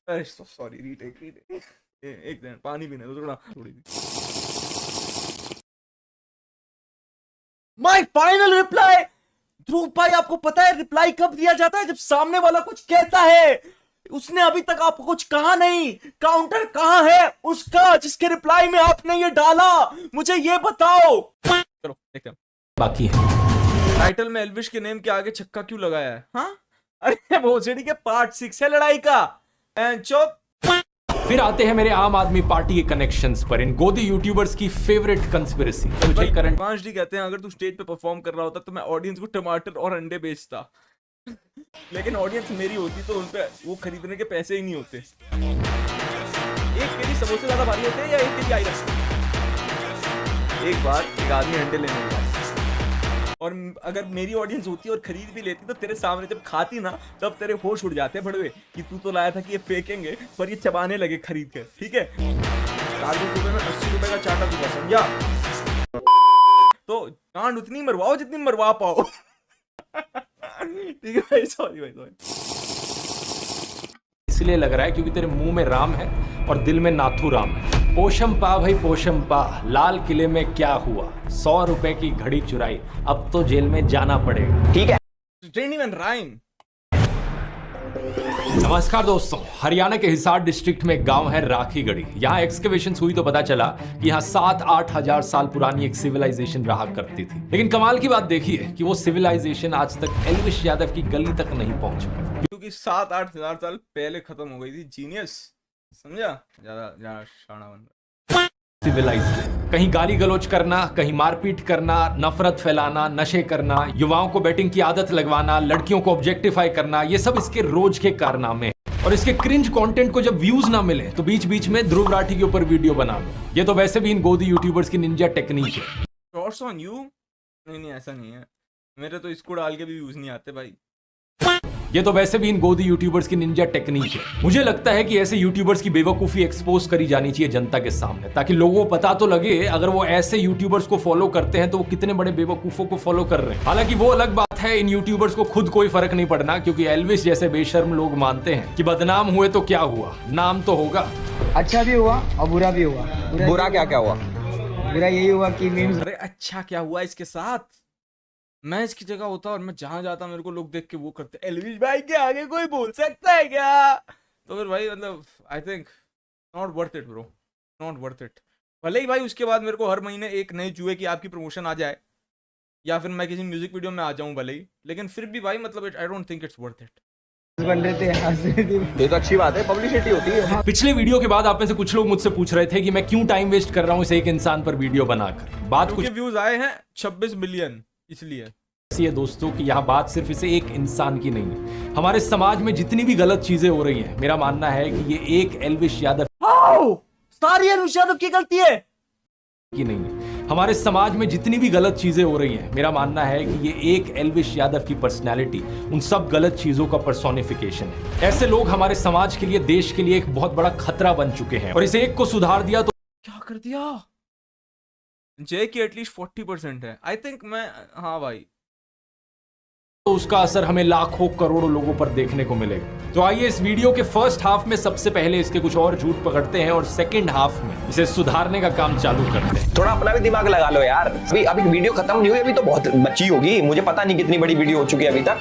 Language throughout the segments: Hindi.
अरे सॉरी, रीटेक एक मिनट, पानी पीने दो थोड़ा, थोड़ी सी। My final reply. ध्रुव भाई आपको पता है रिप्लाई कब दिया जाता है? जब सामने वाला कुछ कहता है। उसने अभी तक आपको कुछ कहा नहीं, काउंटर कहां है उसका जिसके रिप्लाई में आपने ये डाला? मुझे ये बताओ। चलो देखते हैं। बाकी है टाइटल में एल्विश के नेम के आगे छक्का क्यों लगाया है? हाँ अरे भोसड़ी के पार्ट 6 है लड़ाई का। फिर आते हैं मेरे आम आदमी पार्टी के कनेक्शंस पर, इन गोदी यूट्यूबर्स की फेवरेट कंस्पिरेसी। मुझे करंट पांच डी कहते हैं अगर तू स्टेज पे परफॉर्म कर रहा होता तो मैं ऑडियंस को टमाटर और अंडे बेचता। लेकिन ऑडियंस मेरी होती तो उनपे वो खरीदने के पैसे ही नहीं होते। एक केजी समोसे ज्यादा भारी होते हैं या एक केजी आइरस? एक बार एक आदमी अंडे लेने गया और अगर मेरी ऑडियंस होती और खरीद भी लेती तो तेरे सामने जब खाती ना तब तेरे होश उड़ जाते बड़वे कि तू तो लाया था कि ये फेंकेंगे पर ये चबाने लगे खरीद कर। ठीक है 40 रुपए में 80 रुपए का चाटा दूंगा, समझा? तो कांड उतनी मरवाओ जितनी मरवा पाओ। ठीक है भाई, सॉरी भाई सॉरी। इसलिए लग रहा है क्योंकि तेरे मुंह में राम है और दिल में नाथू राम है। पोशम पा भाई पोशम पा, लाल किले में क्या हुआ? 100 रुपए की घड़ी चुराई, अब तो जेल में जाना पड़ेगा। ठीक है। राइम। नमस्कार दोस्तों, हरियाणा के हिसार डिस्ट्रिक्ट में एक गांव है राखीगढ़ी। यहाँ एक्सकवेशन हुई तो पता चला कि यहाँ 7-8 हजार साल पुरानी एक सिविलाइजेशन रहा करती थी। लेकिन कमाल की बात देखिए कि वो सिविलाइजेशन आज तक एल्विश यादव की गली तक नहीं पहुंच पाई, क्योंकि 7-8 हजार साल पहले खत्म हो गई थी। जीनियस, समझा? ज्यादा शाना बन रहा। सिविलाइजेशन कहीं गाली गलौज करना, कहीं मारपीट करना, नफरत फैलाना, नशे करना, युवाओं को बेटिंग की आदत लगवाना, लड़कियों को ऑब्जेक्टिफाई करना, ये सब इसके रोज के कारनामे। और इसके क्रिंज कंटेंट को जब व्यूज ना मिले तो बीच बीच में ध्रुव राठी के ऊपर वीडियो बना लो। ये तो वैसे भी इन गोदी यूट्यूबर्स की निंजा टेक्निक है। Shorts on you? नहीं ऐसा नहीं है, मेरे तो इसको डाल के भी व्यूज नहीं आते भाई। ये तो वैसे भी इन गोदी यूट्यूबर्स की निंजा टेक्निक है। मुझे लगता है कि ऐसे यूट्यूबर्स की बेवकूफी एक्सपोज करी जानी चाहिए जनता के सामने, ताकि लोगों को पता तो लगे अगर वो ऐसे यूट्यूबर्स को फॉलो करते हैं तो वो कितने बड़े बेवकूफों को फॉलो कर रहे हैं। हालांकि वो अलग बात है, इन यूट्यूबर्स को खुद कोई फर्क नहीं पड़ना, क्योंकि एल्विश जैसे बेशर्म लोग मानते हैं कि बदनाम हुए तो क्या हुआ, नाम तो होगा। अच्छा भी हुआ और बुरा भी हुआ। बुरा क्या क्या हुआ? बुरा यही हुआ कि मीम्स। अरे अच्छा क्या हुआ इसके साथ? मैं इसकी जगह होता और मैं जहां जाता मेरे को लोग देख के वो करते, एल्विश भाई के आगे कोई बोल सकता है क्या? तो फिर भाई मतलब I think not worth it bro, not worth it. भले ही भाई उसके बाद मेरे को हर महीने एक नए जुए की आपकी प्रमोशन आ जाए या फिर मैं किसी म्यूजिक वीडियो में आ जाऊं भले ही, लेकिन फिर भी भाई मतलब I don't think it's worth it. बन रहे थे, हंस रहे थे। ये तो अच्छी बात है, पब्लिसिटी होती है। पिछले वीडियो के बाद आप में से कुछ लोग मुझसे पूछ रहे थे कि मैं क्यों टाइम वेस्ट कर रहा हूं इस एक इंसान पर वीडियो बनाकर। बात कुछ व्यूज आए हैं 26 मिलियन इसलिए ऐसी है दोस्तों कि यहाँ बात सिर्फ इसे एक इंसान की नहीं है। हमारे समाज में जितनी भी गलत चीजें हो रही हैं, मेरा मानना है कि ये एक एल्विश यादव सारी एल्विश यादव की गलती है की नहीं है। हमारे समाज में जितनी भी गलत चीजें हो रही हैं, मेरा मानना है कि ये एक एल्विश यादव की पर्सनैलिटी उन सब गलत चीजों का पर्सोनिफिकेशन है। ऐसे लोग हमारे समाज के लिए, देश के लिए एक बहुत बड़ा खतरा बन चुके हैं और इसे एक को सुधार दिया तो क्या कर दिया? जय की एटलीस्ट 40% है आई थिंक। मैं हाँ भाई, तो उसका असर हमें लाखों करोड़ों लोगों पर देखने को मिलेगा। तो आइए इस वीडियो के फर्स्ट हाफ में सबसे पहले इसके कुछ और झूठ पकड़ते हैं और सेकंड हाफ में इसे सुधारने का काम चालू करते हैं। थोड़ा अपना भी दिमाग लगा लो यार। अभी वीडियो खत्म नहीं हुई, अभी तो बहुत बची होगी। मुझे पता नहीं कितनी बड़ी वीडियो हो चुकी है अभी तक,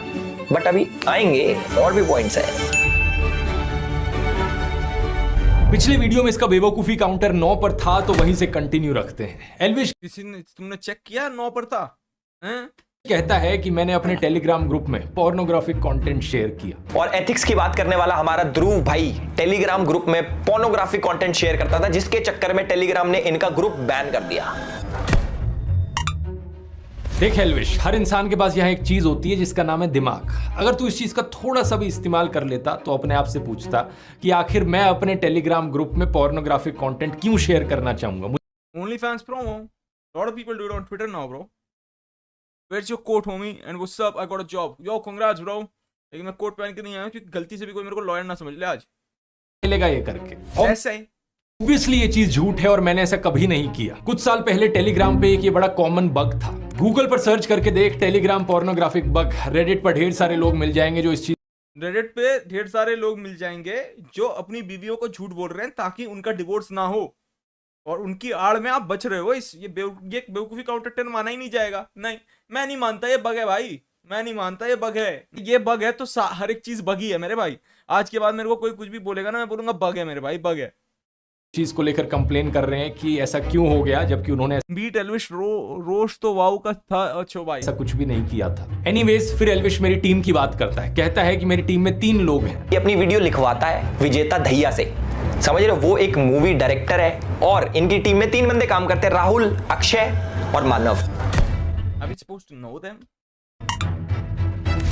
बट अभी आएंगे और भी पॉइंट्स है। पिछले वीडियो में इसका बेवकूफी काउंटर 9 पर था, तो वहीं से कंटिन्यू रखते हैं। एल्विश किसी ने, तुमने चेक किया 9 पर था? हैं? कहता है कि मैंने अपने टेलीग्राम ग्रुप में पोर्नोग्राफिक कंटेंट शेयर किया। और एथिक्स की बात करने वाला हमारा ध्रुव भाई टेलीग्राम ग्रुप में पोर्नोग्राफिक कंटेंट शेयर करता था, जिसके चक्कर में टेलीग्राम ने इनका ग्रुप बैन कर दिया। देख एल्विश, हर इंसान के पास यहाँ एक चीज होती है जिसका नाम है दिमाग। अगर तू इस चीज का थोड़ा सा भी इस्तेमाल कर लेता तो अपने आप से पूछता कि आखिर मैं अपने टेलीग्राम ग्रुप में पोर्नोग्राफिक कंटेंट क्यों शेयर करना चाहूंगा। OnlyFans promo. Lot of people do it on Twitter now, bro. Where's your coat, homie? And what's up? I got a job. Yo, congrats, bro. लेकिन मैं कोट पहन के नहीं आया क्योंकि गलती से भी कोई मेरे को लॉयर ना समझ ले आज। मिलेगा ये करके। ऐसा ही। ऑब्वियसली ये चीज झूठ है और मैंने ऐसा कभी नहीं किया। कुछ साल पहले टेलीग्राम पे एक ये बड़ा कॉमन बग था। गूगल पर सर्च करके देख टेलीग्राम पोर्नोग्राफिक बग, रेडिट पर ढेर सारे लोग मिल जाएंगे जो इस चीज रेडिट पे ढेर सारे लोग मिल जाएंगे जो अपनी बीवियों को झूठ बोल रहे हैं ताकि उनका डिवोर्स ना हो, और उनकी आड़ में आप बच रहे हो। ये बेवकूफी का आउट ऑफ 10 माना ही नहीं जाएगा। नहीं, मैं नहीं मानता, ये बग है भाई, मैं नहीं मानता, ये बग है। ये बग है तो हर एक चीज बगी है मेरे भाई। आज के बाद मेरे को कोई कुछ भी बोलेगा ना, मैं बोलूंगा बग है मेरे भाई, बग है। चीज को लेकर कंप्लेन कर रहे हैं कि ऐसा क्यों हो गया, जबकि उन्होंने बीट एल्विश रोस्ट तो वाव का था। अच्छा भाई, ऐसा कुछ भी नहीं किया था। एनीवेज, फिर एल्विश मेरी टीम की बात करता है, कहता है कि मेरी टीम में 3 लोग हैं। ये अपनी वीडियो लिखवाता है विजेता दहिया से, समझ रहे हो, वो एक मूवी डायरेक्टर है और इनकी टीम में 3 बंदे काम करते हैं, राहुल, अक्षय और मानव। Are we supposed to know them?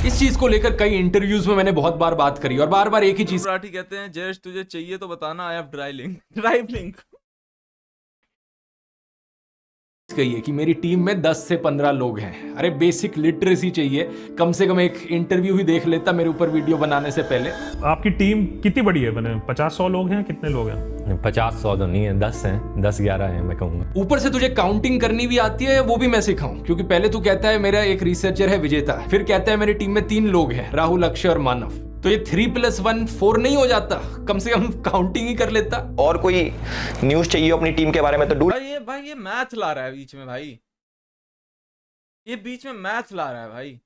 इस चीज को लेकर कई इंटरव्यूज में मैंने बहुत बार बात करी और बार बार एक ही चीज मराठी कहते हैं, जयेश तुझे चाहिए तो बताना, आई हैव ड्राइव लिंक। कही है कि मेरी टीम में 10 से 15 लोग हैं। अरे बेसिक लिटरेसी चाहिए, कम से कम एक इंटरव्यू ही देख लेता मेरे ऊपर वीडियो बनाने से पहले। आपकी टीम कितनी बड़ी है? मैंने 50-100 लोग हैं, कितने लोग हैं? 50-100 तो नहीं है, 10 हैं, 10-11 हैं मैं कहूँगा। ऊपर से तुझे काउंटिंग करनी भी आती है, वो भी मैं सिखाऊं, क्योंकि पहले तू कहता है मेरा एक रिसर्चर है विजेता, फिर कहता है मेरी टीम में 3 लोग हैं, राहुल, अक्षय और मानव। तो ये 3+1 4 नहीं हो जाता? कम से कम काउंटिंग ही कर लेता। और कोई न्यूज चाहिए अपनी टीम के बारे में तो ढूंढ। भाई ये मैथ ला रहा है बीच में भाई, ये बीच में मैथ ला रहा है भाई।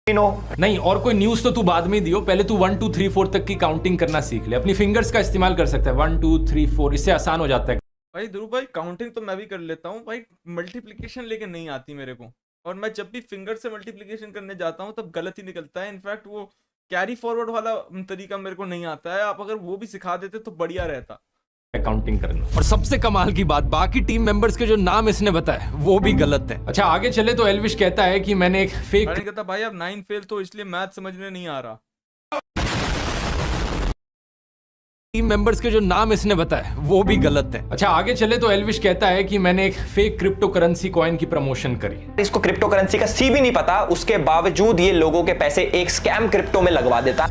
नहीं, और कोई न्यूज तो तू बाद में दियो, पहले तू 1 2 3 4 तक की काउंटिंग करना सीख ले। अपनी फिंगर्स का इस्तेमाल कर सकता है, 1 2 3 4, इससे आसान हो जाता है। भाई ध्रुव भाई, काउंटिंग तो मैं भी कर लेता हूँ भाई, मल्टीप्लिकेशन लेके नहीं आती मेरे को, और मैं जब भी फिंगर से मल्टीप्लिकेशन करने जाता हूँ तब गलत ही निकलता है। इनफैक्ट वो कैरी फॉरवर्ड वाला तरीका मेरे को नहीं आता है, आप अगर वो भी सिखा देते तो बढ़िया रहता काउंटिंग करना। और सबसे कमाल की बात, बाकी टीम मेंबर्स के जो नाम इसने बताए वो भी गलत है। अच्छा, आगे चले तो एल्विश कहता है कि मैंने एक फेक, कहता भाई अब 9 फेल तो इसलिए मैथ समझने नहीं आ रहा। टीम मेंबर्स के जो नाम इसने बताए वो भी गलत है। अच्छा, आगे चले तो एल्विश कहता है कि मैंने एक फेक क्रिप्टो करेंसी कॉइन की प्रमोशन करी। इसको क्रिप्टो करेंसी का सी भी नहीं पता, उसके बावजूद ये लोगों के पैसे एक स्कैम क्रिप्टो में लगवा देता।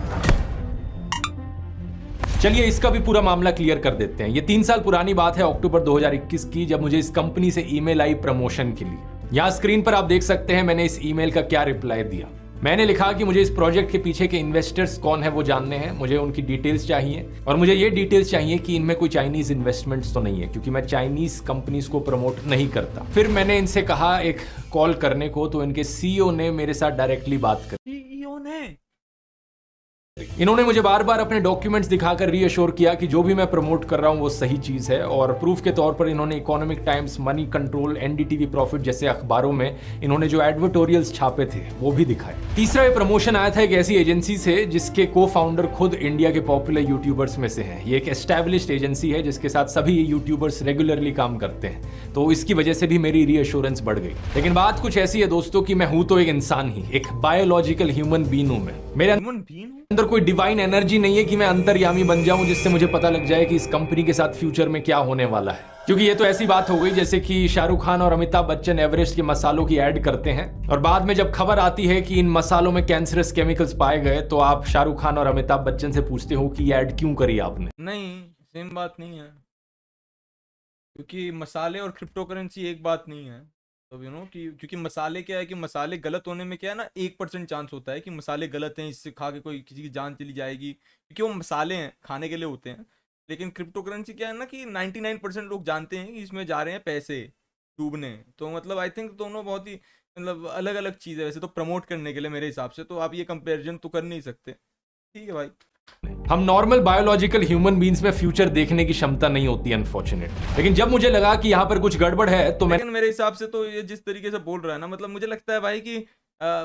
चलिए इसका भी पूरा मामला क्लियर कर देते हैं। ये 3 साल पुरानी बात है, अक्टूबर 2021 की, जब मुझे इस कंपनी से ईमेल आई प्रमोशन के लिए। यहाँ स्क्रीन पर आप देख सकते हैं मैंने इस ईमेल का क्या रिप्लाई दिया। मैंने लिखा कि मुझे इस प्रोजेक्ट के पीछे के इन्वेस्टर्स कौन है वो जानने हैं, मुझे उनकी डिटेल्स चाहिए, और मुझे ये डिटेल्स चाहिए कि इनमें कोई चाइनीज इन्वेस्टमेंट्स तो नहीं है, क्योंकि मैं चाइनीज कंपनीज को प्रमोट नहीं करता। फिर मैंने इनसे कहा एक कॉल करने को, तो इनके सीईओ ने मेरे साथ डायरेक्टली बात करी। सीईओ ने इन्होंने मुझे बार बार अपने डॉक्यूमेंट्स दिखाकर रीअश्योर किया कि जो भी मैं प्रमोट कर रहा हूं वो सही चीज है, और प्रूफ के तौर पर इन्होंने economic times, money control, NDTV profit जैसे अखबारों में इन्होंने जो एडवर्टोरियल्स छापे थे वो भी दिखाए। तीसरा ये प्रमोशन आया था एक ऐसी एजेंसी से जिसके को फाउंडर खुद इंडिया के पॉपुलर यूट्यूबर्स में से हैं। ये एक एस्टैब्लिश्ड एजेंसी है जिसके साथ सभी यूट्यूबर्स रेगुलरली काम करते हैं, तो इसकी वजह से भी मेरी रीअश्योरेंस बढ़ गई। लेकिन बात कुछ ऐसी है दोस्तों कि मैं हूं तो एक इंसान ही, एक बायोलॉजिकल ह्यूमन बीइंग हूं मैं। मेरे अंदर कोई डिवाइन एनर्जी नहीं है कि मैं अंतर्यामी बन जाऊं जिससे मुझे पता लग जाए कि इस कंपनी के साथ फ्यूचर में क्या होने वाला है। क्योंकि ये तो ऐसी बात हो गई जैसे कि शाहरुख खान और अमिताभ बच्चन एवरेस्ट के मसालों की ऐड करते हैं, और बाद में जब खबर आती है कि इन मसालों में कैंसरस केमिकल्स पाए गए, तो आप शाहरुख खान और अमिताभ बच्चन से पूछते हो कि ये ऐड क्यों करी आपने। नहीं, सेम बात नहीं है, क्योंकि मसाले और क्रिप्टो करेंसी एक बात नहीं है। तो यू नो कि क्योंकि मसाले क्या है कि मसाले गलत होने में क्या है ना, 1% चांस होता है कि मसाले गलत हैं, इससे खा के कोई किसी की जान चली जाएगी, क्योंकि वो मसाले हैं, खाने के लिए होते हैं। लेकिन क्रिप्टो करेंसी क्या है ना कि 99% लोग जानते हैं कि इसमें जा रहे हैं पैसे डूबने। तो मतलब आई थिंक दोनों बहुत ही मतलब अलग अलग चीज़ है वैसे तो प्रमोट करने के लिए मेरे हिसाब से, तो आप ये कंपेरिजन तो कर नहीं सकते। ठीक है भाई, हम नॉर्मल बायोलॉजिकल ह्यूमन बीइंग्स में फ्यूचर देखने की क्षमता नहीं होती अनफॉर्चुनेटली। लेकिन जब मुझे लगा कि यहाँ पर कुछ गड़बड़ है तो मैं, लेकिन मेरे हिसाब से तो ये जिस तरीके से बोल रहा है ना, मतलब मुझे लगता है भाई कि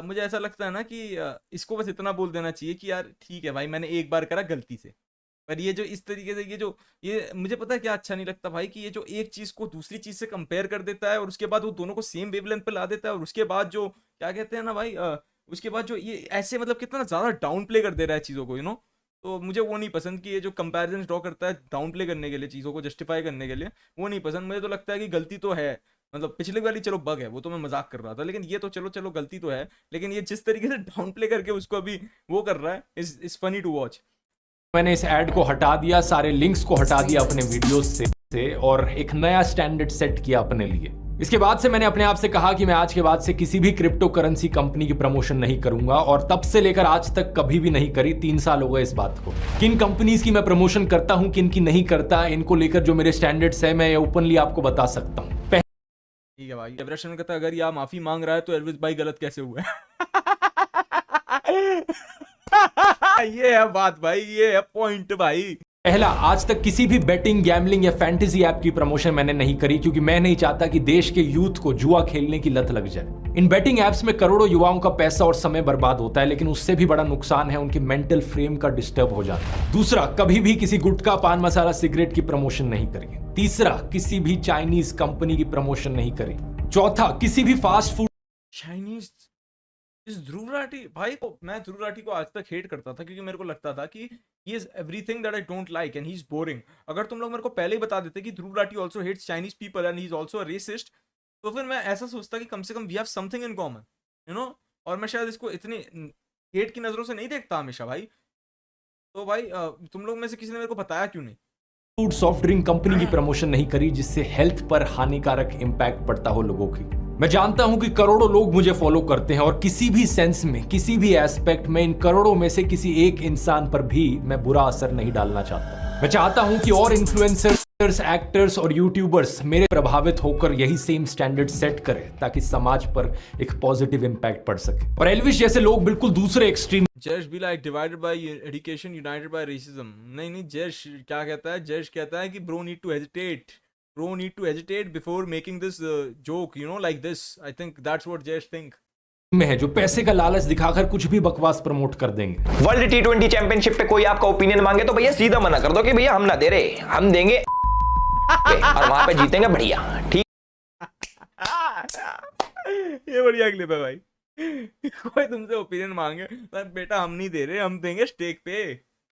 मुझे ऐसा लगता है ना कि इसको बस इतना बोल देना चाहिए कि यार ठीक है भाई, मैंने एक बार करा गलती से। पर ये जो इस तरीके से ये मुझे पता है क्या अच्छा नहीं लगता भाई, कि ये जो एक चीज़ को दूसरी चीज़ से कंपेयर कर देता है और उसके बाद वो दोनों को सेम वेवलेंथ पे ला देता है, और उसके बाद जो क्या कहते हैं ना भाई, उसके बाद जो ये ऐसे मतलब कितना ज़्यादा डाउन प्ले कर दे रहा है चीज़ों को, यू नो। तो मुझे वो नहीं पसंद कि ये जो कंपैरिजन ड्रॉ करता है डाउन प्ले करने के लिए, चीज़ों को जस्टिफाई करने के लिए, वो नहीं पसंद। मुझे तो लगता है कि गलती तो है, मतलब पिछले वाली चलो बग है, वो तो मैं मजाक कर रहा था, लेकिन ये तो चलो गलती तो है, लेकिन ये जिस तरीके से डाउन प्ले करके उसको अभी वो कर रहा है इज फनी टू वॉच। मैंने इस ऐड को हटा दिया, सारे लिंक्स को हटा दिया अपने वीडियोस से, और एक नया स्टैंडर्ड सेट किया अपने लिए। इसके बाद से मैंने अपने आप से कहा कि मैं आज के बाद से किसी भी क्रिप्टो करेंसी कंपनी की प्रमोशन नहीं करूंगा, और तब से लेकर आज तक कभी भी नहीं करी। 3 साल हो गए इस बात को। किन कंपनीज की मैं प्रमोशन करता हूं, किन की नहीं करता, इनको लेकर जो मेरे स्टैंडर्ड्स है मैं ओपनली आपको बता सकता हूं। ठीक है भाई। एवरेशन कहता है अगर यह माफी मांग रहा है तो एल्विस भाई गलत कैसे हुआ है? ये है बात भाई, ये है पॉइंट भाई। पहला, आज तक किसी भी बेटिंग, गैम्बलिंग या फैंटेसी ऐप की प्रमोशन मैंने नहीं करी, क्योंकि मैं नहीं चाहता कि देश के यूथ को जुआ खेलने की लत लग जाए। इन बेटिंग एप्स में करोड़ों युवाओं का पैसा और समय बर्बाद होता है, लेकिन उससे भी बड़ा नुकसान है उनके मेंटल फ्रेम का डिस्टर्ब हो जाना। दूसरा, कभी भी किसी गुटखा, पान मसाला, सिगरेट की प्रमोशन नहीं करी। तीसरा, किसी भी चाइनीज कंपनी की प्रमोशन नहीं करी। चौथा, किसी भी फास्ट फूड चाइनीज इस ध्रुव राठी भाई को, मैं ध्रुव राठी को आज तक हेट करता था क्योंकि मेरे को लगता था कि he is everything that I don't like and he is boring. अगर तुम लोग मेरे को पहले ही बता देते कि Dhruv Rathee also hates Chinese people and he is also a racist, तो फिर मैं ऐसा सोचता कि कम से कम we have something in common, you know. और मैं शायद इसको इतनी हेट की नजरों से नहीं देखता हमेशा भाई। तो भाई तुम लोग में से किसी ने मेरे को बताया क्यों नहीं? फूड सॉफ्ट ड्रिंक कंपनी की प्रमोशन नहीं करी जिससे हेल्थ पर हानिकारक इंपैक्ट पड़ता हो लोगों की। मैं जानता हूं कि करोड़ों लोग मुझे फॉलो करते हैं, और किसी भी सेंस में, किसी भी एस्पेक्ट में इन करोड़ों में से किसी एक इंसान पर भी मैं बुरा असर नहीं डालना चाहता। मैं चाहता हूं कि और इन्फ्लुएंसर्स, एक्टर्स और यूट्यूबर्स मेरे प्रभावित होकर यही सेम स्टैंडर्ड सेट करें, ताकि समाज पर एक पॉजिटिव इंपैक्ट पड़ सके। और एल्विश जैसे लोग बिल्कुल दूसरे एक्सट्रीम। जयश be like divided by education, united by racism. नहीं, जयश क्या कहता है? जयश कहता है कि bro need to hesitate, bro need to hesitate before making this joke, you know, like this. I think that's what Jayesh think. में है जो पैसे का लालच दिखाकर कुछ भी बकवास प्रमोट कर देंगे। वर्ल्ड T20 चैंपियनशिप पे कोई आपका ओपिनियन मांगे तो भैया सीधा मना कर दो कि भैया हम ना दे रहे, हम देंगे और वहां पे जीतेंगे बढ़िया। ठीक ये बढ़िया क्लिप है भाई। कोई तुमसे ओपिनियन मांगे तो बेटा हम नहीं दे रहे, हम देंगे स्टेक पे।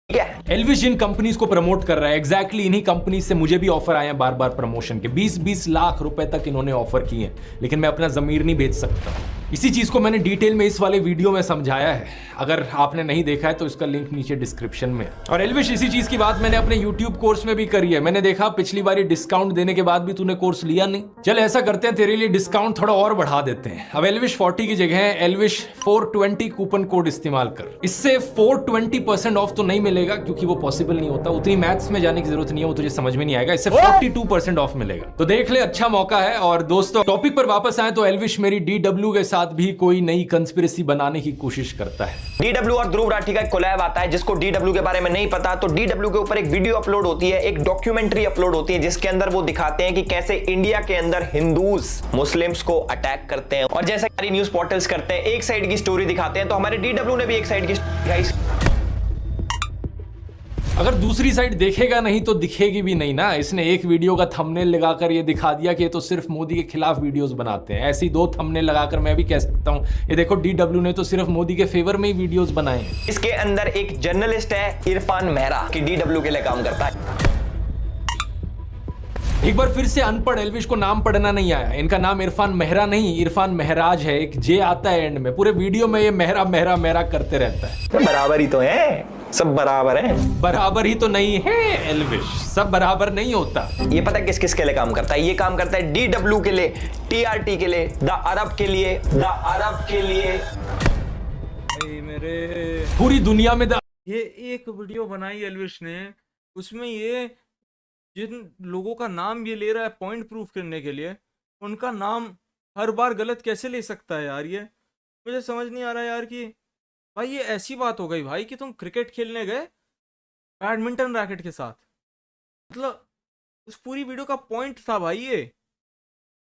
है। एल्विश जिन कंपनीज को प्रमोट कर रहा है, एग्जैक्टली इन्हीं कंपनी से मुझे भी ऑफर आए हैं बार बार प्रमोशन के। 20-20 लाख रुपए तक इन्होंने ऑफर किए हैं, लेकिन मैं अपना जमीर नहीं बेच सकता। इसी चीज को मैंने डिटेल में इस वाले वीडियो में समझाया है, अगर आपने नहीं देखा है तो इसका लिंक नीचे डिस्क्रिप्शन में। और एल्विश, इसी चीज की बात मैंने अपने यूट्यूब कोर्स में भी करी है। मैंने देखा पिछली बार डिस्काउंट देने के बाद भी तूने कोर्स लिया नहीं। चल ऐसा करते हैं, तेरे लिए डिस्काउंट थोड़ा और बढ़ा देते हैं। अब एल्विश 40 की जगह एल्विश 420 कूपन कोड इस्तेमाल कर। इससे 420% ऑफ तो नहीं मिलेगा क्योंकि वो पॉसिबल नहीं होता, उतनी मैथ्स में जाने की जरूरत नहीं है, वो तुझे समझ में नहीं आएगा। इससे 42% ऑफ मिलेगा, तो देख ले, अच्छा मौका है। और दोस्तों, टॉपिक पर वापस आए तो एल्विश मेरी DW के साथ भी कोई नई कंस्पिरेसी बनाने की कोशिश करता है। DW और ध्रुव राठी का एक कोलैब आता है। जिसको DW के बारे में नहीं पता तो DW के ऊपर एक वीडियो अपलोड होती है, एक डॉक्यूमेंट्री अपलोड होती है, जिसके अंदर वो दिखाते हैं कि कैसे इंडिया के अंदर हिंदूज मुस्लिम्स को अटैक करते हैं। और जैसे सारी न्यूज पोर्टल्स करते हैं, एक साइड की स्टोरी दिखाते हैं, तो हमारे DW ने भी एक साइड की दिखाई। अगर दूसरी साइड देखेगा नहीं तो दिखेगी भी नहीं ना। इसने एक वीडियो का थंबनेल लगाकर ये दिखा दिया कि ये तो सिर्फ मोदी के खिलाफ वीडियोस बनाते हैं। ऐसी 2 थंबनेल लगाकर मैं भी कह सकता हूं, ये देखो DW ने तो सिर्फ मोदी के फेवर में ही वीडियोस बनाए हैं। इसके अंदर एक जर्नलिस्ट है इरफान मेहरा, कि DW के लिए काम करता है। एक बार फिर से अनपढ़ एल्विश को नाम पढ़ना नहीं आया। इनका नाम इरफान मेहरा नहीं, इरफान महराज है। एक जे आता है एंड में। पूरे वीडियो में ये मेहरा मेहरा मेहरा करते रहता है। बराबर ही तो है, सब बराबर है। बराबर ही तो नहीं है एल्विश, सब बराबर नहीं होता। ये पता है किस किस के लिए काम करता है? ये काम करता है DW के लिए, TRT के लिए, द अरब के लिए, द अरब के लिए। मेरे पूरी दुनिया में ये एक वीडियो बनाई एल्विश ने, उसमें ये जिन लोगों का नाम ये ले रहा है पॉइंट प्रूफ करने के लिए, उनका नाम हर बार गलत कैसे ले सकता है यार? ये मुझे समझ नहीं आ रहा यार कि भाई ये ऐसी बात हो गई भाई कि तुम क्रिकेट खेलने गए बैडमिंटन रैकेट के साथ, मतलब उस पूरी वीडियो का पॉइंट था भाई ये,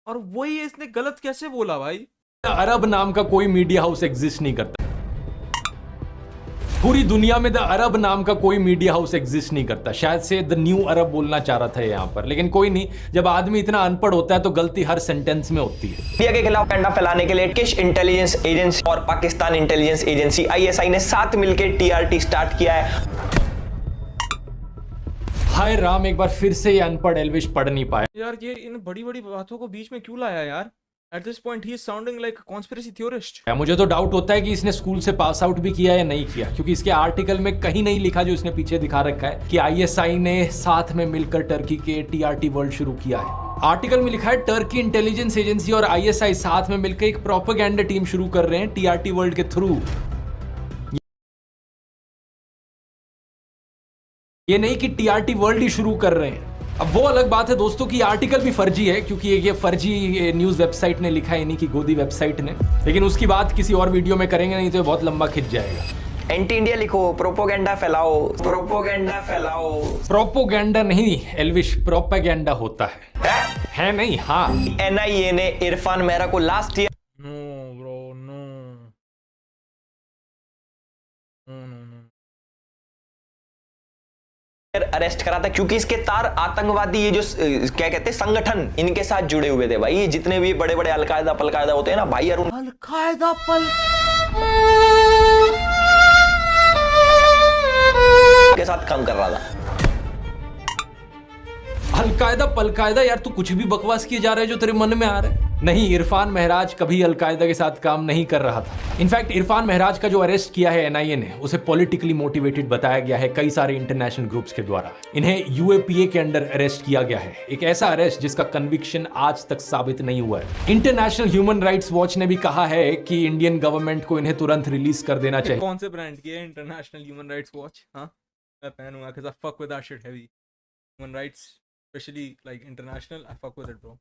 और वही इसने गलत कैसे बोला भाई? अरब नाम का कोई मीडिया हाउस एग्जिस्ट नहीं करता। पूरी दुनिया में द अरब नाम का कोई मीडिया हाउस एग्जिस्ट नहीं करता। शायद से द न्यू अरब बोलना चाह रहा था यहाँ पर, लेकिन कोई नहीं। जब आदमी इतना अनपढ़ होता है तो गलती हर सेंटेंस में होती है। इंडिया के खिलाफ कंडा फैलाने के लिए टर्किश इंटेलिजेंस एजेंसी और पाकिस्तान इंटेलिजेंस एजेंसी ISI ने साथ मिलकर TRT स्टार्ट किया है। हाय राम, एक बार फिर से ये अनपढ़ एल्विश पढ़ नहीं पाया यार ये इन बड़ी बड़ी बातों को बीच में क्यों लाया यार? At this point, he is sounding like a conspiracy theorist. मुझे तो डाउट होता है कि इसने स्कूल से पास आउट भी किया या नहीं किया, क्योंकि इसके आर्टिकल में कहीं नहीं लिखा जो इसने पीछे दिखा रखा है कि आईएसआई ने साथ में मिलकर टर्की के टीआरटी वर्ल्ड शुरू किया है। आर्टिकल में लिखा है टर्की इंटेलिजेंस एजेंसी और आईएसआई साथ में मिलकर एक प्रोपेगेंडा टीम शुरू कर रहे हैं टीआरटी वर्ल्ड के थ्रू। ये नहीं कि टीआरटी वर्ल्ड ही शुरू कर रहे हैं। अब वो अलग बात है दोस्तों कि आर्टिकल भी फर्जी है, क्योंकि ये फर्जी न्यूज वेबसाइट ने लिखा है, इन्हीं की गोदी वेबसाइट ने। लेकिन उसकी बात किसी और वीडियो में करेंगे, नहीं तो बहुत लंबा खिंच जाएगा। एंटी इंडिया लिखो, प्रोपोगेंडा फैलाओ, प्रोपोगेंडा फैलाओ। प्रोपोगेंडा नहीं एल्विश, प्रोपेगेंडा होता है नहीं। हाँ, एनआईए ने इरफान मेहरा को last year No, bro, no. No, no, no. Arrest करा था क्योंकि इसके तार आतंकवादी ये जो क्या कहते हैं संगठन, इनके साथ जुड़े हुए थे भाई। ये जितने भी बड़े बड़े अलकायदा पलकायदा होते हैं ना भाई, अरुण अलकायदा के साथ काम कर रहा था। अलकायदा पलकायदा, यार तू कुछ भी बकवास किए जा रहा है जो तेरे मन में आ रहा है। नहीं, इरफान महराज कभी अलकायदा के साथ काम नहीं कर रहा था। इनफैक्ट इरफान महराज का जो अरेस्ट किया है एनआईए ने, उसे पॉलिटिकली मोटिवेटेड बताया गया है कई सारे इंटरनेशनल ग्रुप्स के द्वारा। इन्हें यूएपीए के अंडर अरेस्ट किया गया है, एक ऐसा अरेस्ट जिसका कन्विक्शन आज तक साबित नहीं हुआ है। इंटरनेशनल ह्यूमन राइट्स वॉच ने भी कहा है कि इंडियन गवर्नमेंट को इन्हें तुरंत रिलीज कर देना चाहिए। कौन से ब्रांड की है इंटरनेशनल ह्यूमन राइट्स वॉच? हाँ, मैं पहनूंगा because I fuck with that shit heavy. Human rights, especially like international, I fuck with it, bro.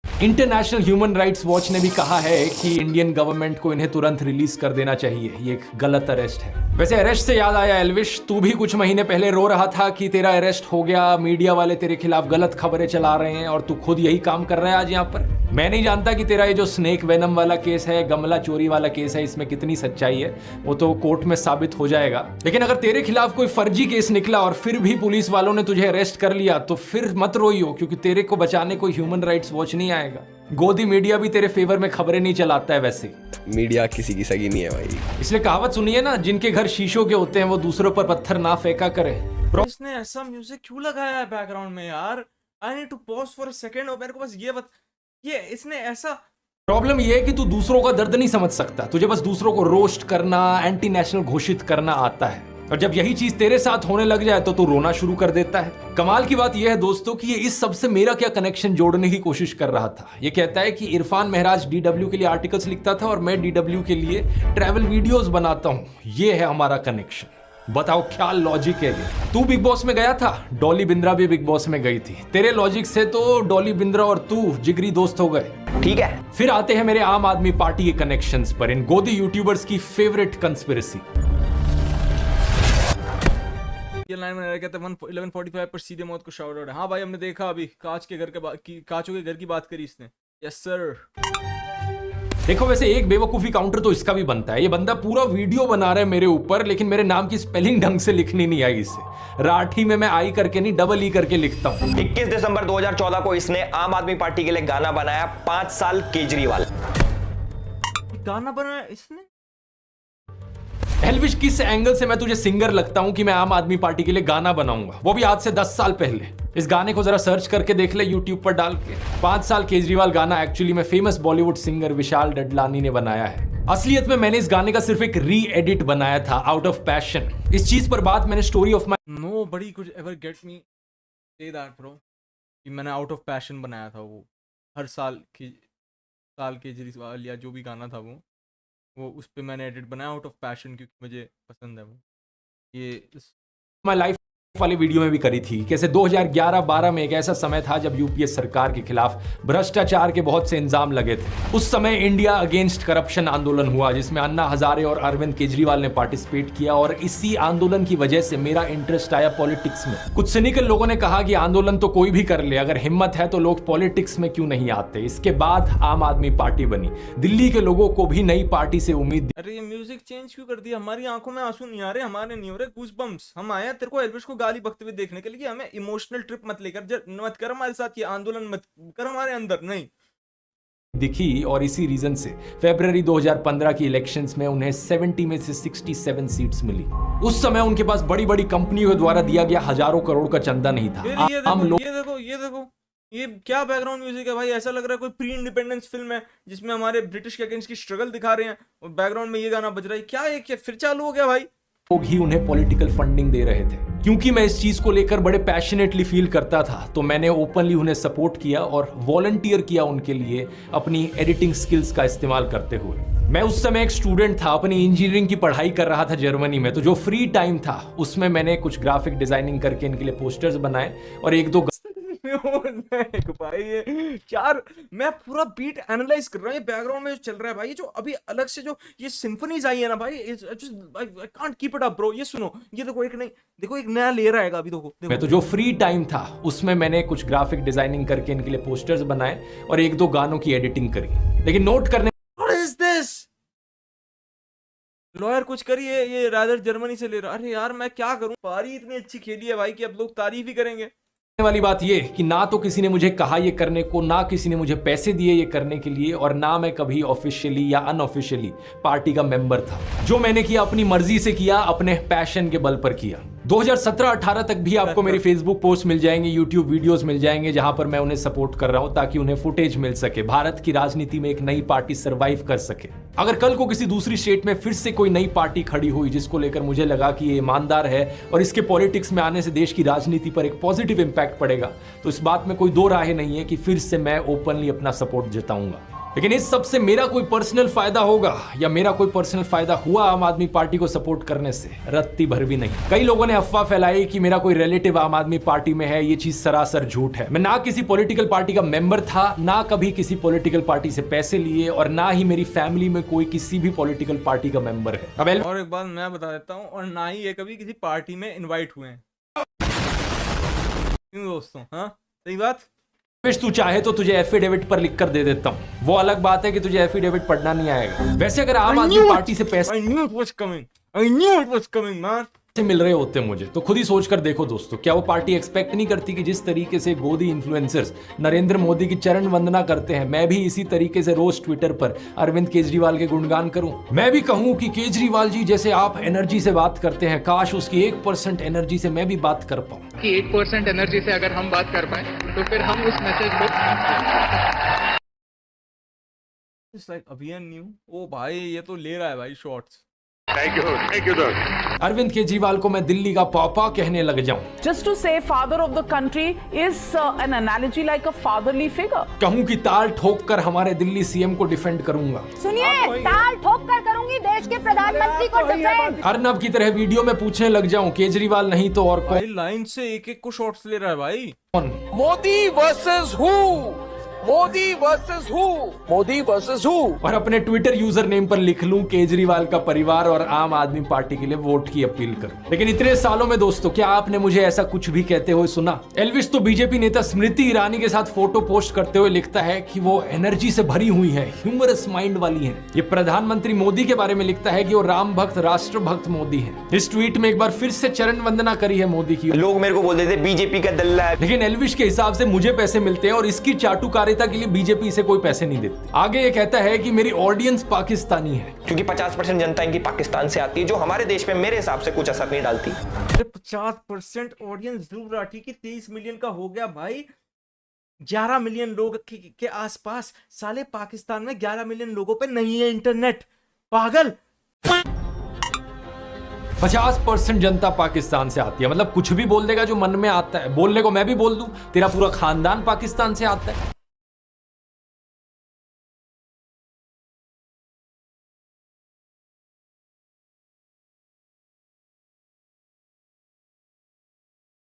International human rights watch ने भी कहा है कि इंडियन गवर्नमेंट को इन्हें तुरंत रिलीज कर देना चाहिए। ये एक गलत अरेस्ट है। वैसे अरेस्ट से याद आया एल्विश, तू भी कुछ महीने पहले रो रहा था कि तेरा अरेस्ट हो गया, मीडिया वाले तेरे खिलाफ गलत खबरें चला रहे हैं, और तू खुद यही काम कर रहा है आज यहाँ पर। मैं नहीं जानता कि तेरा ये जो स्नेक वेनम वाला केस है, गमला चोरी वाला केस है, इसमें कितनी सच्चाई है, वो तो कोर्ट में साबित हो जाएगा। लेकिन अगर तेरे खिलाफ कोई फर्जी केस निकला और फिर भी पुलिस वालों ने तुझे अरेस्ट कर लिया, तो फिर मत रोइयो, क्योंकि तेरे को बचाने कोई ह्यूमन राइट्स वॉच नहीं आएगा। गोदी मीडिया भी तेरे फेवर में खबरें नहीं चलाता है वैसे। मीडिया किसी की सगी नहीं है भाई। इसलिए कहावत सुनी है ना, जिनके घर शीशों के होते हैं वो दूसरों पर पत्थर ना फेंका करे। इसने ऐसा म्यूजिक क्यों लगाया है बैकग्राउंड में यार? I need to pause for a second. और मेरे को बस ये इसने ऐसा प्रॉब्लम ये है कि तू दूसरों का दर्द नहीं समझ सकता, तुझे बस दूसरों को रोस्ट करना, एंटी नेशनल घोषित करना आता है। और जब यही चीज तेरे साथ होने लग जाए तो तू रोना शुरू कर देता है। कमाल की बात यह है दोस्तों कि ये इस सबसे मेरा क्या कनेक्शन जोड़ने की कोशिश कर रहा था। ये कहता है कि इरफान महराज डीडब्ल्यू के लिए आर्टिकल्स लिखता था और मैं डीडब्ल्यू के लिए ट्रैवल वीडियोस बनाता हूं। ये है हमारा कनेक्शन। बताओ क्या लॉजिक है ये? तू बिग बॉस में गया था, डॉली बिंद्रा भी बिग बॉस में गई थी। तेरे लॉजिक से तो डॉली बिंद्रा और तू जिगरी दोस्त हो गए। ठीक है, फिर आते हैं मेरे आम आदमी पार्टी के कनेक्शंस पर, इन गोदी यूट्यूबर्स की फेवरेट कंस्पिरेसी। ये लाइन में कहते हैं 11:45 पर सीधे मौत को शाउट आउट है। हाँ भाई, हमने देखा अभी कांचों के घर की बात करी इसने। Yes sir. देखो वैसे एक बेवकूफी काउंटर तो इसका भी बनता है। ये बंदा पूरा वीडियो बना रहा है मेरे ऊपर, लेकिन मेरे नाम की स्पेलिंग ढंग से लिखनी नहीं आई इसे। राठी में मैं आई करके नहीं, डबल ई करके लिखता हूं। 21 दिसंबर 2014 को इसने आम आदमी पार्टी के लिए गाना बनाया, 5 साल केजरीवाल। गाना बनाया इसने? एल्विश, किस एंगल से मैं तुझे सिंगर लगता हूं कि मैं आम आदमी पार्टी के लिए गाना बनाऊंगा, वो भी आज से 10 साल पहले? इस गाने को जरा सर्च करके देख ले यूट्यूब पर डाल के। 5 साल केजरीवाल गाना एक्चुअली में फेमस बॉलीवुड सिंगर विशाल डडलानी ने बनाया है। असलियत में मैंने इस गाने का सिर्फ एक री एडिट बनाया था आउट ऑफ पैशन। इस चीज पर बात मैंने story of my Nobody could ever get me say that bro कि मैंने आउट ऑफ पैशन बनाया था। वो हर साल केजरीवाल या जो भी गाना था वो उस पे मैंने एडिट बनाया आउट ऑफ पैशन, क्योंकि मुझे पसंद है वो। ये माई लाइफ वाले वीडियो में भी करी थी। कैसे 2011-12 में एक ऐसा समय था जब यूपीए सरकार के खिलाफ भ्रष्टाचार के बहुत से इंजाम लगे थे। उस समय इंडिया अगेंस्ट करप्शन आंदोलन हुआ, जिसमें अन्ना हजारे और अरविंद केजरीवाल ने पार्टिसिपेट किया, और इसी आंदोलन की वजह से मेरा इंटरेस्ट आया पॉलिटिक्स में। कुछ सिनिकल लोगों ने कहा कि आंदोलन तो कोई भी कर ले, अगर हिम्मत है तो लोग पॉलिटिक्स में क्यों नहीं आते। इसके बाद आम आदमी पार्टी बनी। दिल्ली के लोगों को भी नई पार्टी से उम्मीद। अरे ये म्यूजिक चेंज क्यों कर दिया? हमारी आंखों में आंसू नहीं आ रहे, हमारे नहीं हो रहे गूज़बम्प्स। हम आए तेरे को एल्विश को गाली बकते हुए देखने के लिए। हमें इमोशनल ट्रिप मत लेकर मत कर हमारे साथ, ये आंदोलन मत कर हमारे अंदर नहीं दिखी। और इसी रीजन से फरवरी 2015 की इलेक्शंस में उन्हें 70 में से 67 सीट्स मिली। उस समय उनके पास बड़ी बड़ी कंपनियों के द्वारा दिया गया हजारों करोड़ का चंदा नहीं था। ये आम लोग देखो ये क्या बैकग्राउंड म्यूजिक है भाई? ऐसा लग रहा है कोई प्री इंडिपेंडेंस फिल्म है जिसमें हमारे ब्रिटिश के अगेंस्ट की स्ट्रगल दिखा रहे हैं और बैकग्राउंड में ये गाना बज रहा है। क्या है, क्या फिर चालू हो गया भाई? लोग ही उन्हें पॉलिटिकल फंडिंग दे रहे थे। क्योंकि मैं इस चीज को लेकर बड़े पैशनेटली फील करता था तो मैंने ओपनली उन्हें सपोर्ट किया और वॉलंटियर किया उनके लिए अपनी एडिटिंग स्किल्स का इस्तेमाल करते हुए। मैं उस समय एक स्टूडेंट था, अपनी इंजीनियरिंग की पढ़ाई कर रहा था जर्मनी में, तो जो फ्री टाइम था उसमें मैंने कुछ ग्राफिक डिजाइनिंग करके इनके लिए पोस्टर्स बनाए और एक दो भाई ये चार, मैं पूरा बीट एनालाइज कर रहा हूँ। ये बैकग्राउंड में जो चल रहा है भाई, जो अभी अलग से जो ये सिम्फनीज आई है ना भाई, I can't keep it up bro. ये सुनो, ये देखो एक नहीं, देखो एक नया लेयर आएगा अभी। देखो तो जो फ्री टाइम था उसमें मैंने कुछ ग्राफिक डिजाइनिंग करके इनके लिए पोस्टर्स बनाए और एक दो गानों की एडिटिंग करी। लेकिन नोट करने व्हाट इज दिस? लॉयर कुछ करिए, ये रादर जर्मनी से ले रहा। अरे यार मैं क्या करूं, पारी इतनी अच्छी खेली है भाई कि अब लोग तारीफ ही करेंगे। वाली बात ये कि ना तो किसी ने मुझे कहा ये करने को, ना किसी ने मुझे पैसे दिए ये करने के लिए, और ना मैं कभी ऑफिशियली या अनऑफिशियली पार्टी का मेंबर था। जो मैंने किया अपनी मर्जी से किया, अपने पैशन के बल पर किया। 2017-18 तक भी आपको मेरी फेसबुक पोस्ट मिल जाएंगे, यूट्यूब वीडियोस मिल जाएंगे जहां पर मैं उन्हें सपोर्ट कर रहा हूं ताकि उन्हें फुटेज मिल सके, भारत की राजनीति में एक नई पार्टी सरवाइव कर सके। अगर कल को किसी दूसरी स्टेट में फिर से कोई नई पार्टी खड़ी हुई जिसको लेकर मुझे लगा कि ये ईमानदार है और इसके पॉलिटिक्स में आने से देश की राजनीति पर एक पॉजिटिव इंपैक्ट पड़ेगा, तो इस बात में कोई दो राहें नहीं है कि फिर से मैं ओपनली अपना सपोर्ट जताऊंगा। लेकिन इस सब से मेरा कोई पर्सनल फायदा होगा या मेरा कोई पर्सनल फायदा हुआ आम आदमी पार्टी को सपोर्ट करने से, रत्ती भर भी नहीं। कई लोगों ने अफवाह फैलाई कि मेरा कोई रिलेटिव आम आदमी पार्टी में है। ये चीज सरासर झूठ है। मैं ना किसी पॉलिटिकल पार्टी का मेंबर था, ना कभी किसी पॉलिटिकल पार्टी से पैसे लिए, और ना ही मेरी फैमिली में कोई किसी भी पॉलिटिकल पार्टी का मेंबर है। अब और एक बात मैं बता देता हूँ, और ना ही ये कभी किसी पार्टी में इन्वाइट हुए हैं दोस्तों। हाँ सही बात। तू चाहे तो तुझे एफिडेविट पर लिख कर दे देता हूं। वो अलग बात है कि तुझे एफिडेविट पढ़ना नहीं आएगा। वैसे अगर आम आदमी पार्टी से पैसे I knew it was coming, man. मिल रहे होते मुझे, तो खुद ही सोच कर देखो दोस्तों, क्या वो पार्टी एक्सपेक्ट नहीं करती कि जिस तरीके से गोदी इन्फ्लुएंसर्स नरेंद्र मोदी की चरण वंदना करते हैं, मैं भी इसी तरीके से रोज ट्विटर पर अरविंद केजरीवाल के गुणगान करूं। मैं भी कहूं कि केजरीवाल जी जैसे आप एनर्जी से बात करते हैं, काश उसकी 1% एनर्जी से मैं भी बात कर पाऊं। कि 1% एनर्जी से अगर हम बात कर पाए तो फिर हम उस मैसेज को अभियान न्यू। ओ भाई ये तो ले रहा है भाई shorts. Thank you sir. Arvind Kejriwal को मैं दिल्ली का पापा कहने लग जाऊं। Just to say father of the country is an analogy like a fatherly figure. कहूं कि ताल ठोक कर हमारे दिल्ली सीएम को डिफेंड करूंगा। सुनिए, ताल ठोक कर करूंगी देश के प्रधानमंत्री को डिफेंड। अर्नब की तरह वीडियो में पूछने लग जाऊं, केजरीवाल नहीं तो और भाई लाइन से एक को शॉट्स ले रहा है भाई। कौन? Modi versus who? Modi versus who? Modi versus who? और अपने ट्विटर यूजर नेम पर लिख लूं केजरीवाल का परिवार और आम आदमी पार्टी के लिए वोट की अपील करूं। लेकिन इतने सालों में दोस्तों, क्या आपने मुझे ऐसा कुछ भी कहते हुए सुना? एल्विश तो बीजेपी नेता स्मृति ईरानी के साथ फोटो पोस्ट करते हुए लिखता है कि वो एनर्जी से भरी हुई है, ह्यूमरस माइंड वाली है। ये प्रधानमंत्री मोदी के बारे में लिखता है कि वो राम भक्त राष्ट्र भक्त मोदी है। इस ट्वीट में एक बार फिर से चरण वंदना करी है मोदी की। लोग मेरे को बोलते थे बीजेपी का दल्ला है, लेकिन एल्विश के हिसाब से मुझे पैसे मिलते हैं और इसकी चाटुकारिता के लिए बीजेपी इसे कोई पैसे नहीं देती। आगे ये कहता है कि मेरी ऑडियंस पाकिस्तानी है, क्योंकि 50% जनता इनकी पाकिस्तान से आती है, जो हमारे देश में मेरे हिसाब से कुछ असर नहीं डालती। 50% ऑडियंस ध्रुव राठी की 23 मिलियन का हो गया भाई। 11 मिलियन लोग के आसपास, साले पाकिस्तान में 11 मिलियन लोगों पे नहीं है इंटरनेट, पागल। 50% जनता पाकिस्तान से आती है, मतलब कुछ भी बोल देगा जो मन में आता है। बोलने को मैं भी बोल दूं, तेरा पूरा खानदान पाकिस्तान से आता है।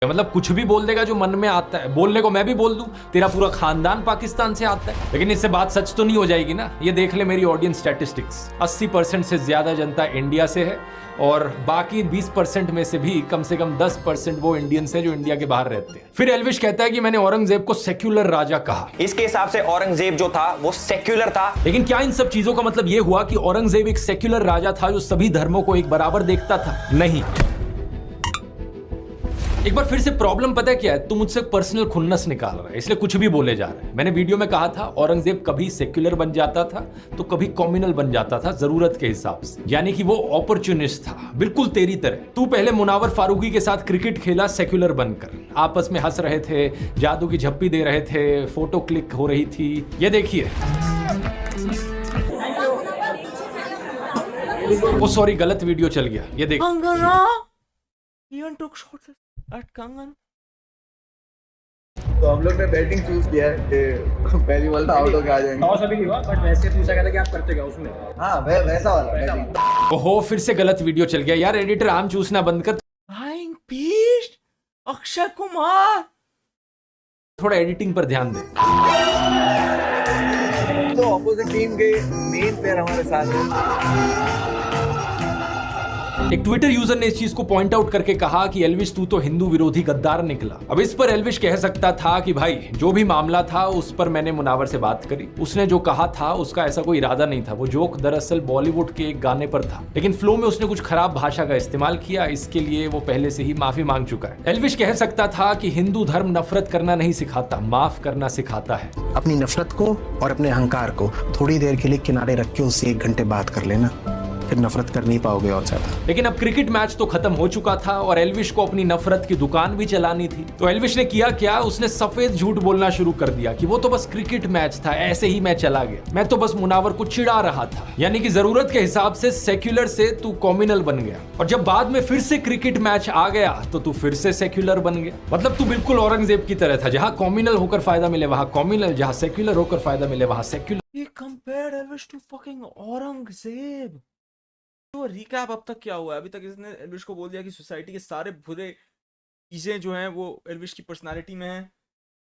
मतलब कुछ भी बोल देगा जो मन में आता है। बोलने को मैं भी बोल दूं, तेरा पूरा खानदान पाकिस्तान से आता है। लेकिन इससे बात सच तो नहीं हो जाएगी ना। ये देख ले मेरी ऑडियंस स्टैटिस्टिक्स, 80% से ज्यादा जनता इंडिया से है और बाकी 20% में से भी कम 10% वो इंडियंस है जो इंडिया के बाहर रहते हैं। फिर एल्विश कहता है कि मैंने औरंगजेब को सेक्युलर राजा कहा। इसके हिसाब से औरंगजेब जो था वो सेक्युलर था। लेकिन क्या इन सब चीजों का मतलब ये हुआ कि औरंगजेब एक सेक्युलर राजा था जो सभी धर्मों को एक बराबर देखता था? नहीं। एक बार फिर से प्रॉब्लम पता है क्या है, तू मुझसे पर्सनल खुन्नस निकाल रहा है, इसलिए कुछ भी बोले जा रहा है। मैंने वीडियो में कहा था औरंगजेब कभी सेक्युलर बन जाता था तो कभी कॉम्युनल बन जाता था, जरूरत के हिसाब से, यानी कि वो अपॉर्चुनिस्ट था, बिल्कुल तेरी तरह। तू पहले मुनावर फारूकी के साथ क्रिकेट खेला सेक्युलर बनकर, आपस में हंस रहे थे, जादू की झप्पी दे रहे थे, फोटो क्लिक हो रही थी। ये देखिए, ओ सॉरी गलत वीडियो चल गया, ये देख। Even took shots at Kangan. तो हम लोग ने बैटिंग चूज किया है कि पहली बॉल आउट होके आ जाएंगे। टॉस अभी नहीं हुआ, बट वैसे पूछा गया था कि आप करते क्या उसमें। हाँ वैसा वाला बैटिंग। ओहो, फिर से गलत वीडियो चल गया यार। एडिटर आम चूसना बंद कर। Flying Beast, Akshay Kumar. थोड़ा एडिटिंग पर ध्यान दे। तो ऑपोजिट टीम के मेन प्लेयर हमारे साथ हैं। एक ट्विटर यूजर ने इस चीज को पॉइंट आउट करके कहा कि एल्विश तू तो हिंदू विरोधी गद्दार निकला। अब इस पर एल्विश कह सकता था कि भाई जो भी मामला था उस पर मैंने मुनावर से बात करी, उसने जो कहा था उसका ऐसा कोई इरादा नहीं था, वो जोक दरअसल बॉलीवुड के एक गाने पर था, लेकिन फ्लो में उसने कुछ खराब भाषा का इस्तेमाल किया, इसके लिए वो पहले से ही माफी मांग चुका है। एल्विश कह सकता था कि हिंदू धर्म नफरत करना नहीं सिखाता, माफ करना सिखाता है। अपनी नफरत को और अपने अहंकार को थोड़ी देर के लिए किनारे रख के उससे 1 घंटे बात कर लेना, फिर नफरत कर नहीं पाओगे और ज्यादा। लेकिन अब क्रिकेट मैच तो खत्म हो चुका था और एल्विश को अपनी नफरत की दुकान भी चलानी थी। तो एल्विश ने किया क्या, उसने सफेद झूठ बोलना शुरू कर दिया कि वो तो बस क्रिकेट मैच था, ऐसे ही मैं चला गया, मैं तो बस मुनावर को चिढ़ा रहा था, यानी कि जरूरत के हिसाब से सेक्युलर से तू कॉम्युनल बन गया। और जब बाद में फिर से क्रिकेट मैच आ गया तो तू फिर से सेक्युलर बन गया। मतलब तू बिल्कुल औरंगजेब की तरह था, जहां कॉम्युनल होकर फायदा मिले वहां कॉम्युनल, जहां सेक्युलर होकर फायदा मिले वहां secular. He compared Elvish to fucking Aurangzeb. तो रिकैप अब तक क्या हुआ है? अभी तक इसने एल्विश को बोल दिया कि सोसाइटी के सारे बुरे चीजें जो हैं वो एल्विश की पर्सनालिटी में हैं।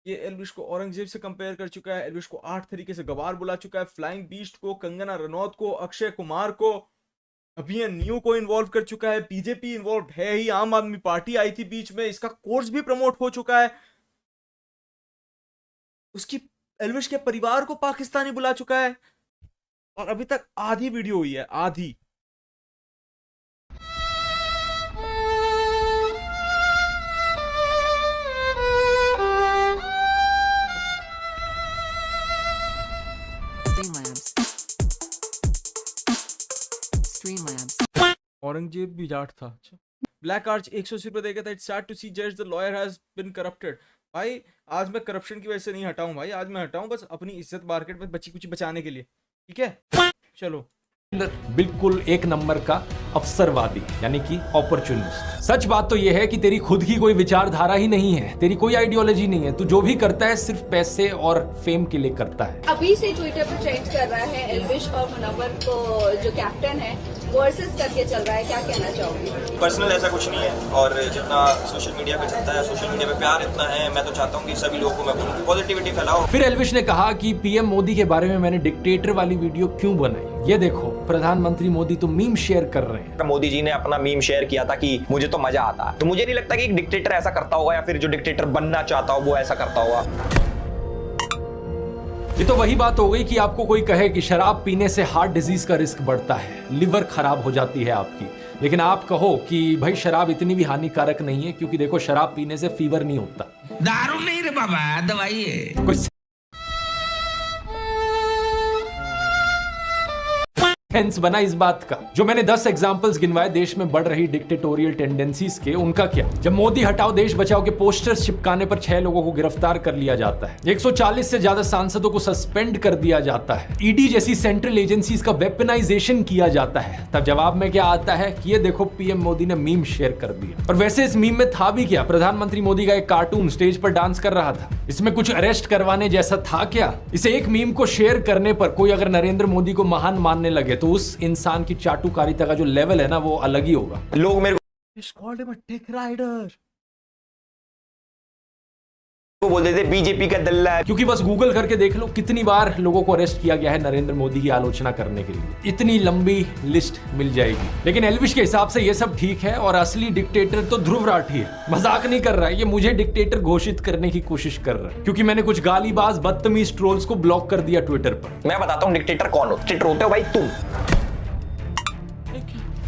ये एल्विश को औरंगजेब से कंपेयर कर चुका है, एल्विश को 8 तरीके से गवार बुला चुका है, फ्लाइंग बीस्ट को, कंगना रनौत को, अक्षय कुमार को, अभियान न्यू को इन्वॉल्व कर चुका है, बीजेपी इन्वॉल्व है ही, आम आदमी पार्टी आई थी बीच में, इसका कोर्स भी प्रमोट हो चुका है, उसकी एल्विश के परिवार को पाकिस्तानी बुला चुका है, और अभी तक आधी वीडियो हुई है, आधी। औरंगजेब भी जाट था। अच्छा, ब्लैक आर्च 180 रुपए देगा था। इट्स सैड टू सी जज the lawyer has been corrupted. भाई आज मैं करप्शन की वजह से नहीं हटाऊं भाई, आज मैं हटाऊं बस अपनी इज्जत मार्केट में बची कुछ बचाने के लिए, ठीक है? चलो। बिल्कुल एक नंबर का अवसरवादी, यानी कि अपॉर्चुनिस्ट। सच बात तो यह है कि तेरी खुद की कोई विचारधारा ही नहीं है, तेरी कोई आइडियोलॉजी नहीं है, तू जो भी करता है सिर्फ पैसे और फेम के लिए करता है। अभी से ट्विटर पर ट्रेंड कर रहा है एल्विश और मुनव्वर को जो कैप्टन है वर्सेस करके चल रहा है, क्या कहना चाहोगे? पर्सनल ऐसा कुछ नहीं है, और जितना सोशल मीडिया पे चलता है, सोशल मीडिया पे प्यार इतना है, मैं तो चाहता हूँ कि सभी लोगों को मैं बोलूँ पॉजिटिविटी फैलाओ। फिर एल्विश ने कहा कि पीएम मोदी के बारे में मैंने डिक्टेटर वाली वीडियो क्यों बनाई, ये देखो प्रधानमंत्री मोदी तो मीम शेयर कर रहे हैं। मोदी जी ने अपना मीम शेयर किया था कि मुझे तो मजा आता है, तो मुझे नहीं लगता कि एक डिक्टेटर ऐसा करता होगा, या फिर जो डिक्टेटर बनना चाहता हो वो ऐसा करता होगा। ये तो वही बात हो गई कि आपको कोई कहे कि शराब पीने से हार्ट डिजीज का रिस्क बढ़ता है, लिवर खराब हो जाती है आपकी, लेकिन आप कहो कि भाई शराब इतनी भी हानिकारक नहीं है, क्योंकि देखो शराब पीने से फीवर नहीं होता। दारू नहीं रे बाबा, दवाई है। कोई सेंस बना इस बात का? जो मैंने 10 एग्जांपल्स गिनवाए देश में बढ़ रही डिक्टेटोरियल टेंडेंसीज के, उनका क्या? जब मोदी हटाओ देश बचाओ के पोस्टर्स चिपकाने पर 6 लोगों को गिरफ्तार कर लिया जाता है, 140 से ज्यादा सांसदों को सस्पेंड कर दिया जाता है, ईडी जैसी सेंट्रल एजेंसीज का वेपनाइजेशन किया जाता है, तब जवाब में क्या आता है कि ये देखो पीएम मोदी ने मीम शेयर कर दिया। और वैसे इस मीम में था भी क्या? प्रधानमंत्री मोदी का एक कार्टून स्टेज पर डांस कर रहा था, इसमें कुछ अरेस्ट करवाने जैसा था क्या? इसे एक मीम को शेयर करने पर कोई अगर नरेंद्र मोदी को महान मानने लगे तो उस इंसान की चाटुकारिता का जो लेवल है ना वो अलग ही होगा। लोग मेरे को बोल देते बीजेपी का दल्ला है, क्योंकि बस गूगल करके देख लो कितनी बार लोगों को अरेस्ट किया गया है नरेंद्र मोदी की आलोचना करने के लिए, इतनी लंबी लिस्ट मिल जाएगी। लेकिन एल्विश के हिसाब से ये सब ठीक है, और असली डिक्टेटर तो ध्रुव राठी है। मजाक नहीं कर रहा है, ये मुझे डिक्टेटर घोषित करने की कोशिश कर रहा है, क्योंकि मैंने कुछ गालीबाज बदतमीज ट्रोल्स को ब्लॉक कर दिया ट्विटर पर। मैं बताता हूँ डिक्टेटर कौन हो। डिक्टेटर होते हो भाई तुम।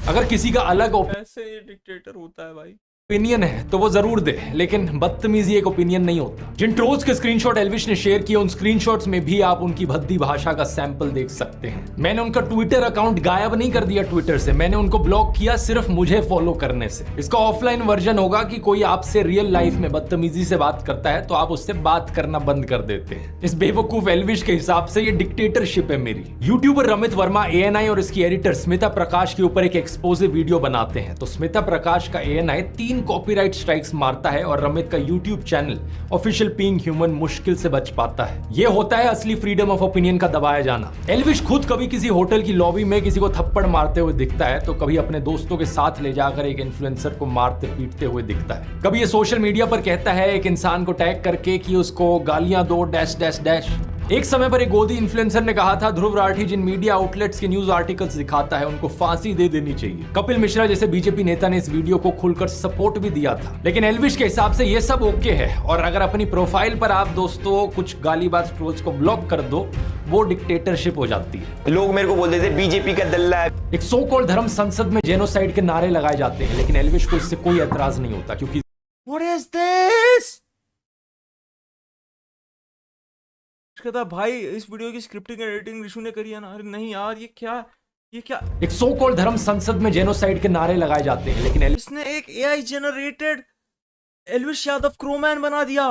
अगर किसी का अलग ऐसे ये डिक्टेटर होता है भाई। ओपिनियन है तो वो जरूर दे, लेकिन बदतमीजी एक ओपिनियन नहीं होता। जिन ट्रोल्स के स्क्रीनशॉट एल्विश ने शेयर किए, उन स्क्रीनशॉट्स में भी आप उनकी भद्दी भाषा का सैंपल देख सकते हैं। मैंने उनका ट्विटर अकाउंट गायब नहीं कर दिया ट्विटर से, मैंने उनको ब्लॉक किया सिर्फ मुझे फॉलो करने से। इसका ऑफलाइन वर्जन होगा कि कोई आपसे रियल लाइफ में बदतमीजी से बात करता है तो आप उससे बात करना बंद कर देते हैं। इस बेवकूफ एल्विश के हिसाब से ये डिक्टेटरशिप है मेरी। यूट्यूबर रमित वर्मा ANI और इसकी एडिटर स्मिता प्रकाश के ऊपर एक एक्सपोजिव वीडियो बनाते हैं, तो स्मिता प्रकाश का ANI 3 कॉपीराइट स्ट्राइक्स मारता है और रमित का YouTube channel official being human मुश्किल से बच पाता है। यह होता है असली फ्रीडम ऑफ ओपिनियन का दबाया जाना। एल्विश खुद कभी किसी होटल की लॉबी में किसी को थप्पड़ मारते हुए दिखता है, तो कभी अपने दोस्तों के साथ ले जाकर एक इन्फ्लुएंसर को मारते पीटते हुए दिखता है। कभी ये सोशल मीडिया पर कहता है एक इंसान को टैग करके कि उसको गालियां दो डैश डैश डैश। एक समय पर एक गोदी इन्फ्लुएंसर ने कहा था ध्रुव राठी जिन मीडिया आउटलेट्स के न्यूज आर्टिकल्स दिखाता है उनको फांसी दे देनी चाहिए। कपिल मिश्रा जैसे बीजेपी नेता ने इस वीडियो को खुलकर सपोर्ट भी दिया था। लेकिन एल्विश के हिसाब से ये सब ओके है, और अगर अपनी प्रोफाइल पर आप दोस्तों कुछ गालीबाज ट्रोल्स को ब्लॉक कर दो, वो डिक्टेटरशिप हो जाती है। लोग मेरे को बोलते थे बीजेपी का दल्ला है। एक सो कॉल्ड धर्म संसद में जेनोसाइड के नारे लगाए जाते हैं, लेकिन एल्विश को इससे कोई एतराज नहीं होता, क्योंकि What is this? कहता भाई इस वीडियो की स्क्रिप्टिंग एडिटिंग ऋषु ने करी है ना। अरे नहीं यार, ये क्या एक सो कॉल्ड धर्म संसद में जेनोसाइड के नारे लगाए जाते हैं, लेकिन इसने एक AI जनरेटेड एल्विश यादव क्रोमैन बना दिया।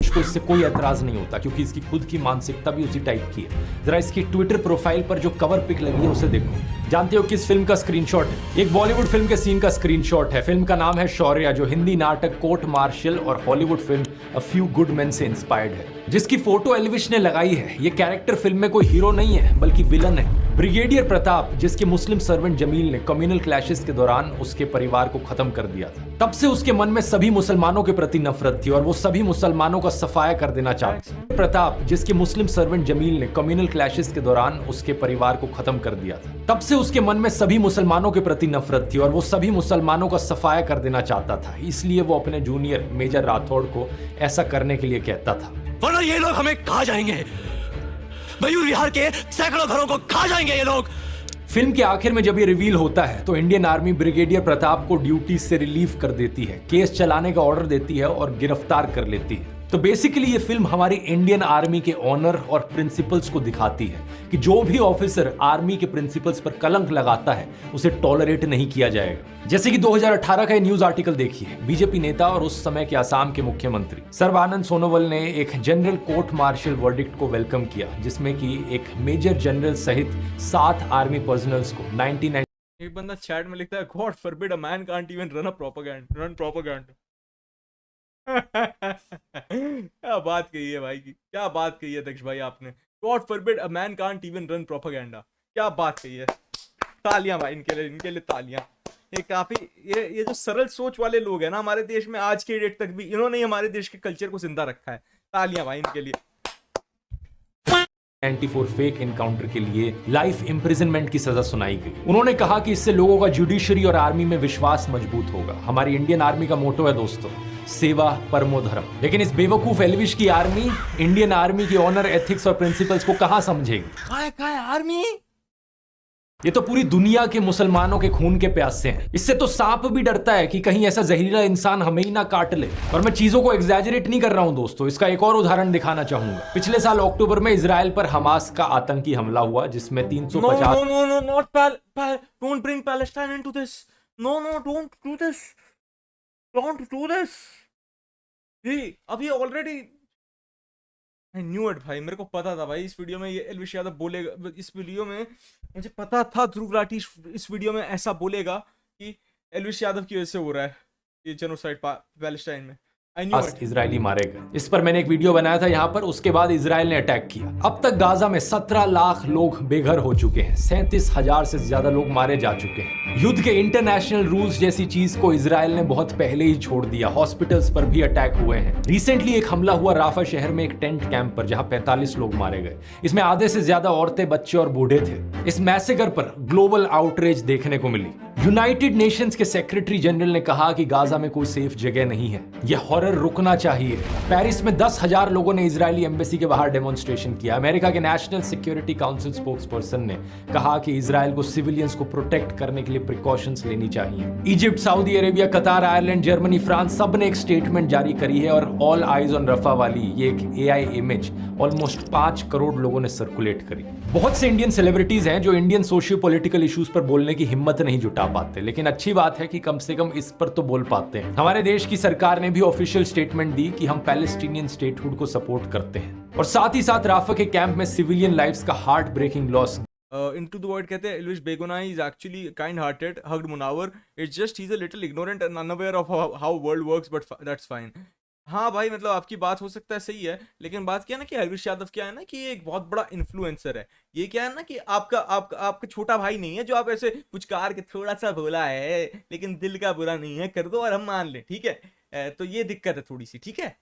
को इससे कोई एतराज नहीं होता, क्योंकि इसकी खुद की मानसिकता भी उसी टाइप की है। जरा इसकी ट्विटर प्रोफाइल पर जो कवर पिक लगी है उसे देखो। जानते हो किस फिल्म का स्क्रीनशॉट है? एक बॉलीवुड फिल्म के सीन का स्क्रीनशॉट है। फिल्म का नाम है शौर्या, जो हिंदी नाटक कोर्ट मार्शल और Hollywood film a few good main से इंस्पायर्ड है। जिसकी फोटो एल्विश ने लगाई है, ये कैरेक्टर फिल्म में कोई हीरो नहीं है बल्कि विलन है। ब्रिगेडियर प्रताप, जिसके मुस्लिम सर्वेंट जमील ने कम्युनल क्लैशेस के दौरान उसके परिवार को खत्म कर दिया था। तब से उसके मन में सभी मुसलमानों के प्रति नफरत थी और वो सभी मुसलमानों का सफाया कर देना चाहते थे। प्रताप, जिसके मुस्लिम सर्वेंट जमील ने कम्युनल क्लैशेस के दौरान उसके परिवार को खत्म कर दिया था। तब से उसके मन में सभी मुसलमानों के प्रति नफरत थी और वो सभी मुसलमानों का सफाया कर देना चाहता था। इसलिए वो अपने जूनियर मेजर राठौड़ को ऐसा करने के लिए कहता था, वरना ये लोग हमें खा जाएंगे। मयूर विहार के सैकड़ों घरों को खा जाएंगे ये लोग। फिल्म के आखिर में जब ये रिवील होता है तो इंडियन आर्मी ब्रिगेडियर प्रताप को ड्यूटी से रिलीव कर देती है, केस चलाने का ऑर्डर देती है और गिरफ्तार कर लेती है। तो बेसिकली ये फिल्म हमारी इंडियन आर्मी के ऑनर और प्रिंसिपल्स को दिखाती है कि जो भी ऑफिसर आर्मी के प्रिंसिपल्स पर कलंक लगाता है उसे टॉलरेट नहीं किया जाएगा। जैसे कि 2018 का न्यूज आर्टिकल देखिए। बीजेपी नेता और उस समय के असम के मुख्यमंत्री सर्बानंद सोनोवाल ने एक जनरल कोर्ट मार्शल वर्डिक्ट को वेलकम किया, जिसमें कि एक मेजर जनरल सहित 7 आर्मी पर्सनल्स को 1990। एक बंदा चैट में लिखता है God forbid a man can't even run propaganda. क्या बात कही है भाई की, क्या बात कही है दक्ष भाई आपने। God forbid a man can't even run propaganda, क्या बात कही है। तालियां भाई इनके लिए तालियां। ये काफी ये जो सरल सोच वाले लोग हैं ना हमारे देश में, आज के डेट तक भी इन्होंने हमारे देश के कल्चर को जिंदा रखा है। तालियां भाई इनके लिए। 94 फेक एनकाउंटर के लिए लाइफ इंप्रिजनमेंट की सजा सुनाई गई। उन्होंने कहा कि इससे लोगों का जुडिशरी और आर्मी में विश्वास मजबूत होगा। हमारी इंडियन आर्मी का मोटो है दोस्तों, सेवा परमो धर्म। लेकिन इस बेवकूफ एल्विश की आर्मी इंडियन आर्मी की ऑनर, एथिक्स और प्रिंसिपल्स को कहां समझेगी? कहां है आर्मी? ये तो पूरी दुनिया के मुसलमानों के खून के प्यासे हैं। इससे तो सांप भी डरता है कि कहीं ऐसा जहरीला इंसान हमें ही ना काट ले। और मैं चीजों को एग्जैजरेट नहीं कर रहा हूं दोस्तों, इसका एक और उदाहरण दिखाना चाहूंगा। पिछले साल अक्टूबर में इजराइल पर हमास का आतंकी हमला हुआ, जिसमें 350 Don't bring Palestine into this. No, don't do this. Don't do this. अभी ऑलरेडी I knew it भाई, मेरे को पता था भाई इस वीडियो में ये एल्विश यादव बोलेगा। इस वीडियो में मुझे पता था ध्रुव राठी इस वीडियो में ऐसा बोलेगा कि एल्विश यादव की वजह से हो रहा है ये जेनोसाइड पैलेस्टाइन में। इजरायली मारे गए। इस पर मैंने एक वीडियो बनाया था यहाँ पर। उसके बाद इजराइल ने अटैक किया। अब तक गाजा में 17 लाख लोग बेघर हो चुके हैं। 37,000 से ज्यादा लोग मारे जा चुके हैं। युद्ध के इंटरनेशनल रूल्स जैसी चीज को इजराइल ने बहुत पहले ही छोड़ दिया। हॉस्पिटल्स पर भी अटैक हुए हैं। रिसेंटली एक हमला हुआ राफा शहर में एक टेंट कैंप पर, जहां 45 लोग मारे गए। इसमें आधे से ज्यादा औरतें, बच्चे और बूढ़े थे। इस मैसेगर पर ग्लोबल आउटरीच देखने को मिली। यूनाइटेड नेशंस के सेक्रेटरी जनरल ने कहा कि गाजा में कोई सेफ जगह नहीं है, यह हॉरर रुकना चाहिए। पेरिस में 10,000 लोगों ने इजरायली एम्बेसी के बाहर डेमोन्स्ट्रेशन किया। अमेरिका के नेशनल सिक्योरिटी काउंसिल स्पोक्सपर्सन ने कहा कि इजरायल को सिविलियंस को प्रोटेक्ट करने के लिए प्रिकॉशंस लेनी चाहिए। इजिप्ट, सऊदी अरेबिया, कतार, आयरलैंड, जर्मनी, फ्रांस सब ने एक स्टेटमेंट जारी करी है और ऑल आइज ऑन रफा वाली ये एक AI इमेज ऑलमोस्ट 5 करोड़ लोगों ने सर्कुलेट करी। बहुत से इंडियन सेलिब्रिटीज हैं जो इंडियन सोशियो पॉलिटिकल इश्यूज पर बोलने की हिम्मत नहीं जुटा पाते, लेकिन अच्छी बात है कि कम से कम इस पर तो बोल पाते हैं। हमारे देश की सरकार ने भी ऑफिशियल स्टेटमेंट दी कि हम पैलेस्टीनियन स्टेटहुड को सपोर्ट करते हैं और साथ ही साथ राफा के कैंप में सिविलियन लाइव्स का heartbreaking loss. Into the Void कहते हैं Elvish Begonai is actually kind hearted, hugged Munawar. It's just he's a little ignorant and unaware of how world works, but that's fine. हाँ भाई, मतलब आपकी बात हो सकता है सही है, लेकिन बात क्या है ना कि एल्विश यादव क्या है ना कि ये एक बहुत बड़ा इन्फ्लुएंसर है। ये क्या है ना कि आपका छोटा भाई नहीं है जो आप ऐसे पुचकार के थोड़ा सा बोला है लेकिन दिल का बुरा नहीं है, कर दो और हम मान ले, ठीक है। तो ये दिक्कत है थोड़ी सी, ठीक है।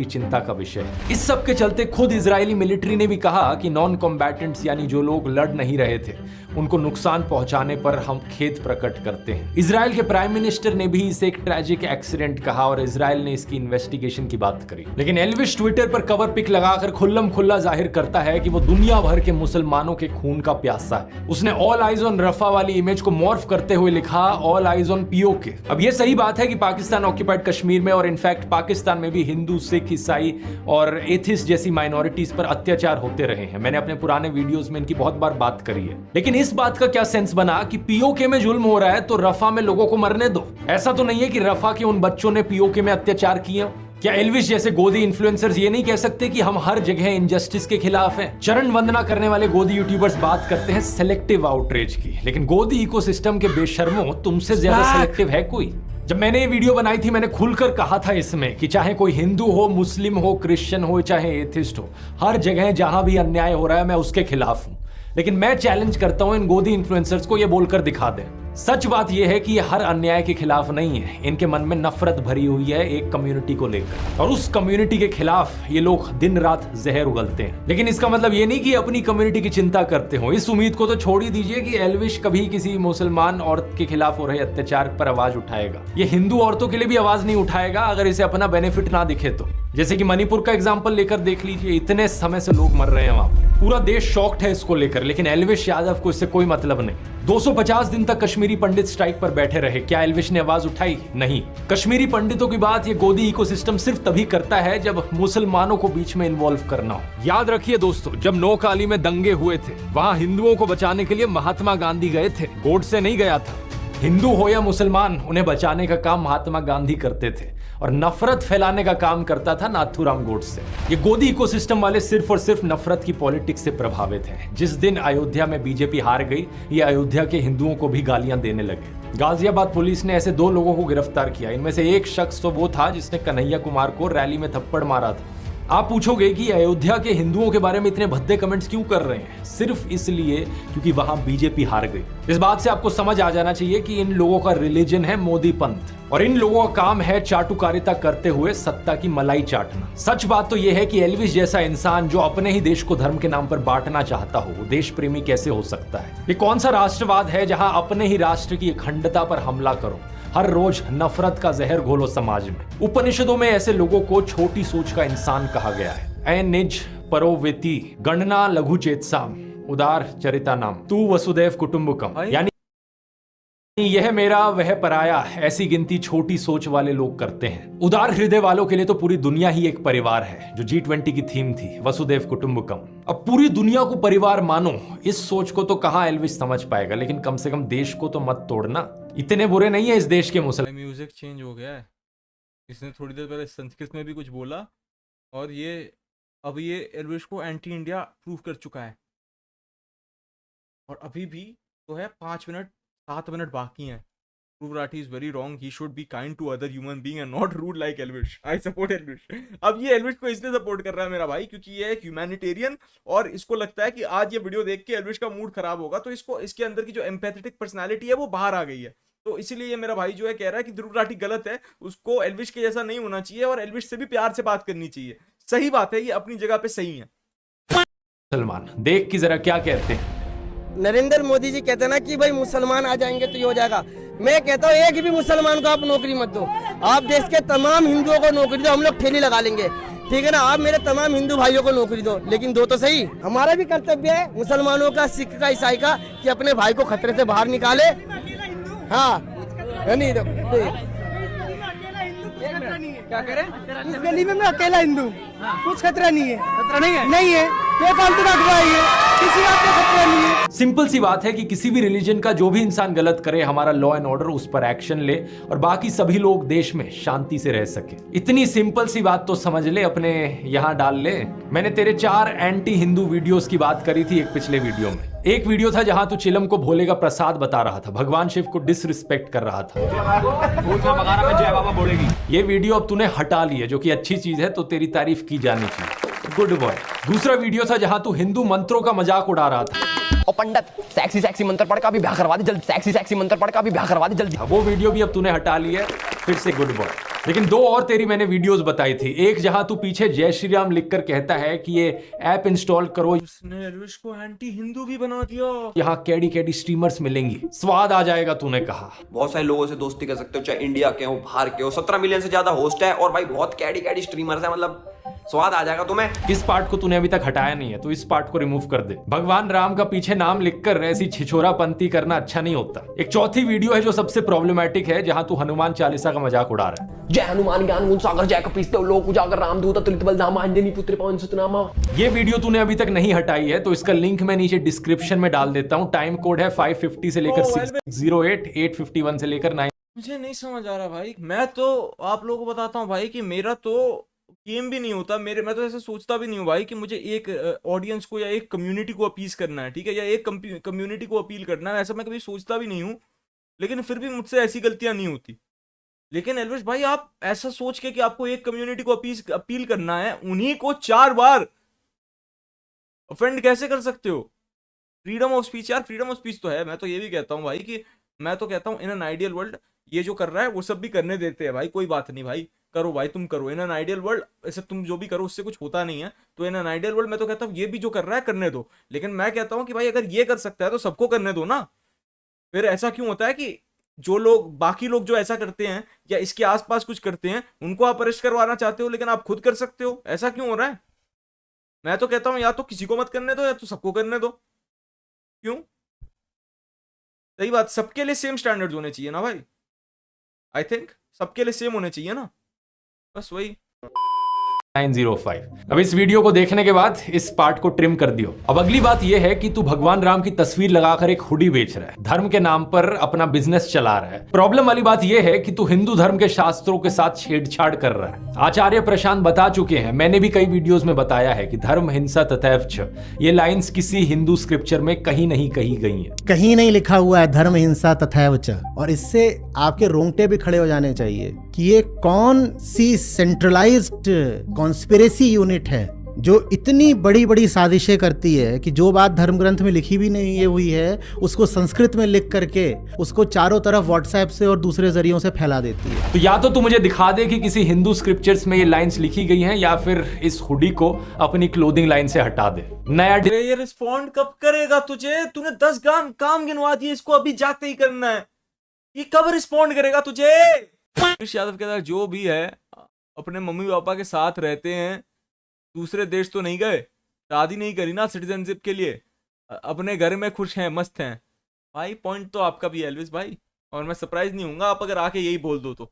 चिंता का विषय। इस सब के चलते खुद इजरायली मिलिट्री ने भी कहा कि नॉन कॉम्बैटेंट्स यानी जो लोग लड़ नहीं रहे थे उनको नुकसान पहुंचाने पर हम खेद प्रकट करते हैं। इजराइल के प्राइम मिनिस्टर ने भी इसे एक ट्रैजिक एक्सीडेंट कहा और इजराइल ने इसकी इन्वेस्टिगेशन की बात करी। लेकिन एल्विश ट्विटर पर कवर पिक लगाकर खुल्लम खुल्ला जाहिर करता है कि वो दुनिया भर के मुसलमानों के खून का प्यासा है। उसने ऑल आइज ऑन रफा वाली इमेज को मॉर्फ करते हुए लिखा ऑल आइज ऑन POK। अब ये सही बात है कि पाकिस्तान ऑक्यूपाइड कश्मीर में और इनफैक्ट पाकिस्तान में भी हिंदू, सिख, ईसाई और एथिस्ट जैसी माइनॉरिटीज पर अत्याचार होते रहे हैं। मैंने अपने पुराने वीडियोस में इनकी बहुत बार बात करी है। लेकिन इस बात का क्या सेंस बना कि POK में जुल्म हो रहा है तो रफा में लोगों को मरने दो? ऐसा तो नहीं है कि रफा के उन बच्चों ने POK में अत्याचार किए? क्या एल्विश जैसे गोदी इन्फ्लुएंसर्स ये नहीं कह सकते कि हम हर जगह इनजस्टिस के खिलाफ हैं? चरण वंदना करने वाले गोदी यूट्यूबर्स बात करते हैं सेलेक्टिव आउटरीच की, लेकिन गोदी इकोसिस्टम के बेशर्मों तुमसे ज्यादा सेलेक्टिव है कोई? जब मैंने ये वीडियो बनाई थी मैंने खुलकर कहा था इसमें कि चाहे कोई हिंदू हो, मुस्लिम हो, क्रिश्चियन हो, चाहे एथिस्ट हो, हर जगह जहां भी अन्याय हो रहा है मैं उसके खिलाफ हूं। लेकिन मैं चैलेंज करता हूं इन गोदी इन्फ्लुएंसर्स को ये बोलकर दिखा दें। सच बात यह है कि ये हर अन्याय के खिलाफ नहीं है, इनके मन में नफरत भरी हुई है एक कम्युनिटी को लेकर और उस कम्युनिटी के खिलाफ ये लोग दिन रात जहर उगलते हैं। लेकिन इसका मतलब ये नहीं कि अपनी कम्युनिटी की चिंता करते हो। इस उम्मीद को तो छोड़ ही दीजिए कि एल्विश कभी किसी मुसलमान औरत के खिलाफ हो रहे अत्याचार पर आवाज उठाएगा। ये हिंदू औरतों के लिए भी आवाज नहीं उठाएगा अगर इसे अपना बेनिफिट ना दिखे तो। जैसे कि मणिपुर का एग्जाम्पल लेकर देख लीजिए, इतने समय से लोग मर रहे हैं वहां पर, पूरा देश शॉक्ड है इसको लेकर, लेकिन एल्विश यादव को इससे कोई मतलब नहीं। 250 दिन तक कश्मीरी पंडित स्ट्राइक पर बैठे रहे, क्या एल्विश ने आवाज उठाई? नहीं। कश्मीरी पंडितों की बात ये गोदी इकोसिस्टम सिर्फ तभी करता है जब मुसलमानों को बीच में इन्वॉल्व करना हो। याद रखिए दोस्तों, जब नौकाली में दंगे हुए थे वहां हिंदुओं को बचाने के लिए महात्मा गांधी गए थे, गोडसे नहीं गया था। हिंदू हो या मुसलमान, उन्हें बचाने का काम महात्मा गांधी करते थे और नफरत फैलाने का काम करता था नाथूराम गोडसे। ये गोदी इकोसिस्टम वाले सिर्फ और सिर्फ नफरत की पॉलिटिक्स से प्रभावित हैं। जिस दिन अयोध्या में बीजेपी हार गई, ये अयोध्या के हिंदुओं को भी गालियां देने लगे। गाजियाबाद पुलिस ने ऐसे 2 लोगों को गिरफ्तार किया। इनमें से एक शख्स तो वो था जिसने कन्हैया कुमार को रैली में थप्पड़ मारा था। आप पूछोगे कि अयोध्या के हिंदुओं के बारे में इतने भद्दे कमेंट्स क्यों कर रहे हैं? सिर्फ इसलिए क्योंकि वहां बीजेपी हार गई। इस बात से आपको समझ आ जाना चाहिए कि इन लोगों का रिलीजन है मोदी पंथ और इन लोगों का काम है चाटुकारिता करते हुए सत्ता की मलाई चाटना। सच बात तो यह है कि एल्विश जैसा इंसान जो अपने ही देश को धर्म के नाम पर बांटना चाहता हो, वो देश प्रेमी कैसे हो सकता है? ये कौन सा राष्ट्रवाद है जहां अपने ही राष्ट्र की अखंडता पर हमला करो, हर रोज नफरत का जहर घोलो समाज में? उपनिषदों में ऐसे लोगों को छोटी सोच का इंसान कहा गया है। निज परोवेति गणना लघु चेतसाम उदार चरिता नाम तू वसुदेव कुटुंबकम, यानी यह मेरा वह पराया, ऐसी गिनती छोटी सोच वाले लोग करते हैं। उदार हृदय वालों के लिए तो पूरी दुनिया ही एक परिवार है, जो G20 की थीम थी, वसुदेव कुटुंबकम। अब पूरी दुनिया को परिवार मानो, इस सोच को तो कहां एल्विश समझ पाएगा, लेकिन कम से कम देश को तो मत तोड़ना। इतने बुरे नहीं है इस देश के मुसलमान। म्यूजिक चेंज हो गया है, इसने थोड़ी देर पहले संस्कृत में भी कुछ बोला और अब ये एल्विश को एंटी इंडिया प्रूव कर चुका है और अभी भी तो है 7 मिनट बाकी हैं। Dhruv Rathi is very wrong. He should be kind to other human being and not rude like Elvish. I support Elvish. अब ये Elvish को इसलिए सपोर्ट कर रहा है मेरा भाई क्योंकि ये एक ह्यूमैनिटेरियन और इसको लगता है कि आज ये वीडियो देख के Elvish का मूड खराब होगा, तो इसको इसके अंदर की जो एम्पैथेटिक पर्सनालिटी है वो बाहर आ गई है। तो इसीलिए ये मेरा भाई जो है कह रहा है कि ध्रुव राठी गलत है, उसको Elvish के जैसा नहीं होना चाहिए और Elvish से भी प्यार से बात करनी चाहिए। सही बात है, ये अपनी जगह पे सही है। सलमान देख की जरा क्या कहते हैं। नरेंद्र मोदी जी कहते हैं ना कि भाई मुसलमान आ जाएंगे तो ये हो जाएगा। मैं कहता हूँ एक भी मुसलमान को आप नौकरी मत दो, आप देश के तमाम हिंदुओं को नौकरी दो, हम लोग ठेली लगा लेंगे, ठीक है ना। आप मेरे तमाम हिंदू भाइयों को नौकरी दो, लेकिन दो तो सही। हमारा भी कर्तव्य है मुसलमानों का, सिख का, ईसाई का, कि अपने भाई को खतरे से बाहर निकाले। हाँ नहीं क्या करें, इस गली में मैं अकेला हिंदू, कुछ खतरा नहीं है। खतरा नहीं है ये फालतू का अखबार है, किसी बात का खतरा नहीं है। सिंपल सी बात है कि किसी भी रिलीजन का जो भी इंसान गलत करे, हमारा लॉ एंड ऑर्डर उस पर एक्शन ले और बाकी सभी लोग देश में शांति से रह सके। इतनी सिंपल सी बात तो समझ ले, अपने यहां डाल ले। मैंने तेरे 4 एंटी हिंदू वीडियोस की बात करी थी एक पिछले वीडियो में। एक वीडियो था जहां तू चिलम को भोले का प्रसाद बता रहा था, भगवान शिव को डिसरिस्पेक्ट कर रहा था। जय बाबा बोलेगी। ये वीडियो अब तूने हटा ली है, जो कि अच्छी चीज है, तो तेरी तारीफ की जानी चाहिए, गुड बॉय। दूसरा वीडियो था जहां तू हिंदू मंत्रों का मजाक उड़ा रहा था। और पंडित सेक्सी मंत्र पढ़ का भी ब्याह करवा दे जल्दी, सेक्सी मंत्र पढ़ का भी ब्याह करवा दे जल्दी। वो वीडियो भी अब तूने हटा ली है, फिर से गुड बॉय। लेकिन 2 और तेरी मैंने वीडियोस बताई थी। एक जहां तू पीछे जय श्री राम लिखकर कहता है कि ये ऐप इंस्टॉल करो, उसने एल्विश को एंटी हिंदू भी बना दिया। यहाँ कैडी स्ट्रीमर्स मिलेंगी, स्वाद आ जाएगा तूने कहा। बहुत सारे लोगों से दोस्ती कर सकते हो, चाहे इंडिया के हो बाहर के हो। 17 मिलियन से ज्यादा होस्ट है और भाई बहुत कैडी स्ट्रीमर्स है, मतलब स्वाद आ जाएगा तुम्हें। इस पार्ट को तूने अभी तक हटाया नहीं है, तो इस पार्ट को रिमूव कर दे। भगवान राम का पीछे नाम लिखकर ऐसी छिछोरापंती करना अच्छा नहीं होता। एक चौथी वीडियो है जो सबसे प्रॉब्लमेटिक है, जहां तू हनुमान चालीसा का मजाक उड़ा रहा है। जय हनुमान ज्ञान गुण सागर जय कपीसते लोक उजागर रामदूत अतुलित बलधामा अंजनी पुत्र पवन सुतनामा। ये वीडियो तूने अभी तक नहीं हटाई है, तो इसका लिंक मैं नीचे डिस्क्रिप्शन में डाल देता हूँ। टाइम कोड है 550 से लेकर 608, 851 से लेकर 9। मुझे नहीं समझ आ रहा भाई। मैं तो आप लोगों को बताता हूँ भाई कि मेरा तो गेम भी नहीं होता मैं तो ऐसे सोचता भी नहीं हूँ भाई कि मुझे एक ऑडियंस को या एक कम्युनिटी को अपील करना है, ठीक है, या एक कम्युनिटी को अपील करना है, ऐसा मैं कभी सोचता भी नहीं हूँ। लेकिन फिर भी मुझसे ऐसी गलतियां नहीं होती। लेकिन एल्विश भाई, आप ऐसा सोच के कि आपको एक कम्युनिटी को अपील करना है, उन्हीं को 4 बार ऑफेंड कैसे कर सकते हो? फ्रीडम ऑफ स्पीच यार, फ्रीडम ऑफ स्पीच तो है। मैं तो ये भी कहता हूँ भाई कि मैं तो कहता हूँ इन एन आइडियल वर्ल्ड ये जो कर रहा है वो सब भी करने देते हैं भाई, कोई बात नहीं भाई, करो भाई, तुम करो। इन एन आइडियल वर्ल्ड ऐसे तुम जो भी करो उससे कुछ होता नहीं है, तो इन एन आइडियल वर्ल्ड मैं तो कहता हूँ ये भी जो कर रहा है करने दो। लेकिन मैं कहता हूँ कि भाई अगर ये कर सकता है तो सबको करने दो ना। फिर ऐसा क्यों होता है कि जो लोग, बाकी लोग जो ऐसा करते हैं या इसके आसपास कुछ करते हैं, उनको आप अरेस्ट करवाना चाहते हो लेकिन आप खुद कर सकते हो? ऐसा क्यों हो रहा है? मैं तो कहता हूँ या तो किसी को मत करने दो या तो सबको करने दो। क्यों? सही बात, सबके लिए सेम स्टैंडर्ड्स होने चाहिए ना भाई। आई थिंक सबके लिए सेम होने चाहिए ना, बस वही। 905। अब इस वीडियो को देखने के बाद इस पार्ट को ट्रिम कर दियो। अब अगली बात यह है कि तू भगवान राम की तस्वीर लगाकर एक हुडी बेच रहा है, धर्म के नाम पर अपना बिजनेस चला रहा है। प्रॉब्लम वाली बात यह है कि तू हिंदू धर्म के शास्त्रों के साथ छेड़छाड़ कर रहा है। आचार्य प्रशांत बता चुके हैं, मैंने भी कई वीडियोस में बताया है कि धर्म हिंसा तथैव च, ये लाइंस किसी हिंदू स्क्रिप्चर में कहीं नहीं कही गई है, कहीं नहीं लिखा हुआ है धर्म हिंसा तथैव च। और इससे आपके रोंगटे भी खड़े हो जाने चाहिए कि ये कौन सी सेंट्रलाइज्ड कॉन्स्पिरेसी यूनिट है जो इतनी बड़ी बड़ी साजिशें करती है कि जो बात धर्म ग्रंथ में लिखी भी नहीं हुई है उसको संस्कृत में लिख करके उसको चारों तरफ व्हाट्सएप से और दूसरे जरियों से फैला देती है। तो या तो तू मुझे दिखा दे कि किसी हिंदू स्क्रिप्चर्स में ये लाइंस लिखी गई हैं, या फिर इस हुडी को अपनी क्लोथिंग लाइन से हटा दे। नया ये रिस्पॉन्ड कब करेगा तुझे? तूने 10 काम गिनवा दिए, इसको अभी जाते ही करना है। ये कब रिस्पॉन्ड करेगा तुझे? यादव के साथ जो भी है अपने मम्मी पापा के साथ रहते हैं, दूसरे देश तो नहीं गए, शादी नहीं करी ना सिटीजनशिप के लिए, अपने घर में खुश हैं, मस्त हैं भाई। पॉइंट तो आपका भी है एल्विश भाई, और मैं सरप्राइज नहीं हूंगा आप अगर आके यही बोल दो तो।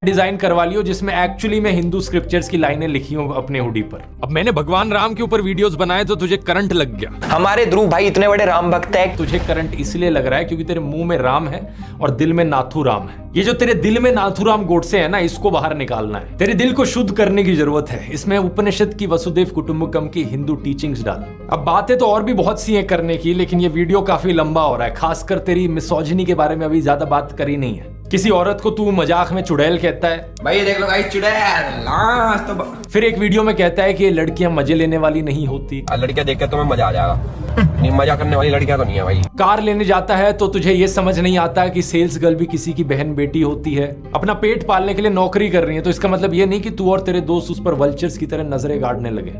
डिजाइन करवा लियो जिसमें एक्चुअली में हिंदू स्क्रिप्चर्स की लाइनें लिखी हो अपने हुडी पर। अब मैंने भगवान राम के ऊपर वीडियोस बनाए तो तुझे करंट लग गया। हमारे ध्रुव भाई इतने बड़े राम भक्त है। तुझे करंट इसलिए लग रहा है क्योंकि तेरे मुंह में राम है और दिल में नाथू राम है। ये जो तेरे दिल में नाथूराम गोडसे है ना, इसको बाहर निकालना है। तेरे दिल को शुद्ध करने की जरूरत है। इसमें उपनिषद की वसुदेव कुटुंबकम की हिंदू टीचिंग्स डाल। अब बातें तो और भी बहुत सी हैं करने की, लेकिन ये वीडियो काफी लंबा हो रहा है। खासकर तेरी मिसोजिनी के बारे में अभी ज्यादा बात करी नहीं है। किसी औरत को तू मजाक में चुड़ैल कहता है, भाई देख लो गाइस, चुड़ैल। फिर एक वीडियो में कहता है कि ये लड़कियां मजे लेने वाली नहीं होती। लड़कियां देखकर तुम्हें मजा आ जाएगा। नहीं, मजा करने वाली लड़कियां तो नहीं है भाई। कार लेने जाता है तो तुझे ये समझ नहीं आता कि सेल्स गर्ल भी किसी की बहन बेटी होती है। अपना पेट पालने के लिए नौकरी कर रही है तो इसका मतलब ये नहीं कि तू और तेरे दोस्त उस पर वल्चर्स की तरह नजरें गाड़ने लगे।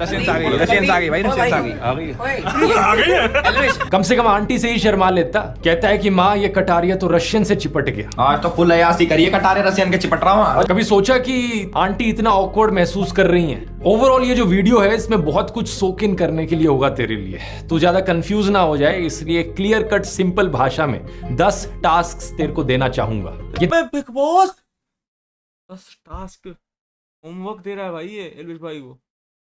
कम से कम आंटी से ही शर्मा लेता। कहता है कि माँ ये कटारिया तो रशियन से चिपट गया। आज तो फुल अयासी करिए, कटारे रसियन के चिपट रहा हूँ। कभी सोचा कि आंटी इतना ऑकवर्ड महसूस कर रही हैं? ओवरऑल ये जो वीडियो है इसमें बहुत कुछ सोक इन करने के लिए होगा तेरे लिए। तू ज्यादा कंफ्यूज ना हो जाए इसलिए क्लियर कट सिंपल भाषा में 10 टास्क तेरे को देना चाहूंगा। बिग बॉस 10 टास्क होमवर्क दे रहा है भाई ये एल्विश भाई को।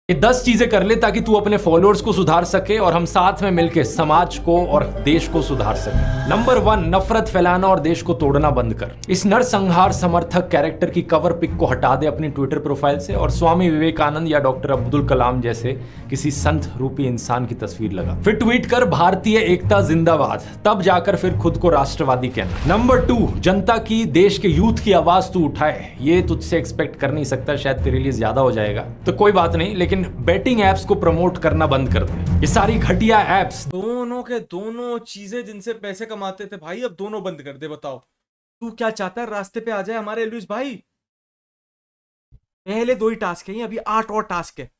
ये 10 चीजें कर ले ताकि तू अपने फॉलोअर्स को सुधार सके और हम साथ में मिलकर समाज को और देश को सुधार सके। नंबर 1, नफरत फैलाना और देश को तोड़ना बंद कर। इस नरसंहार समर्थक कैरेक्टर की कवर पिक को हटा दे अपनी ट्विटर प्रोफाइल से और स्वामी विवेकानंद या डॉक्टर अब्दुल कलाम जैसे किसी संत रूपी इंसान की तस्वीर लगा। फिर ट्वीट कर भारतीय एकता जिंदाबाद, तब जाकर फिर खुद को राष्ट्रवादी कहना। नंबर 2, जनता की, देश के यूथ की आवाज तू उठाए। ये तुझसे एक्सपेक्ट कर नहीं सकता, शायद तेरे लिए ज्यादा हो जाएगा तो कोई बात नहीं, लेकिन बेटिंग एप्स को प्रमोट करना बंद कर दे। ये सारी घटिया एप्स, दोनों के दोनों चीजें जिनसे पैसे कमाते थे भाई अब दोनों बंद कर दे। बताओ तू क्या चाहता है? रास्ते पे आ जाए हमारे एल्विश भाई। पहले 2 ही टास्क है, अभी 8 और टास्क है।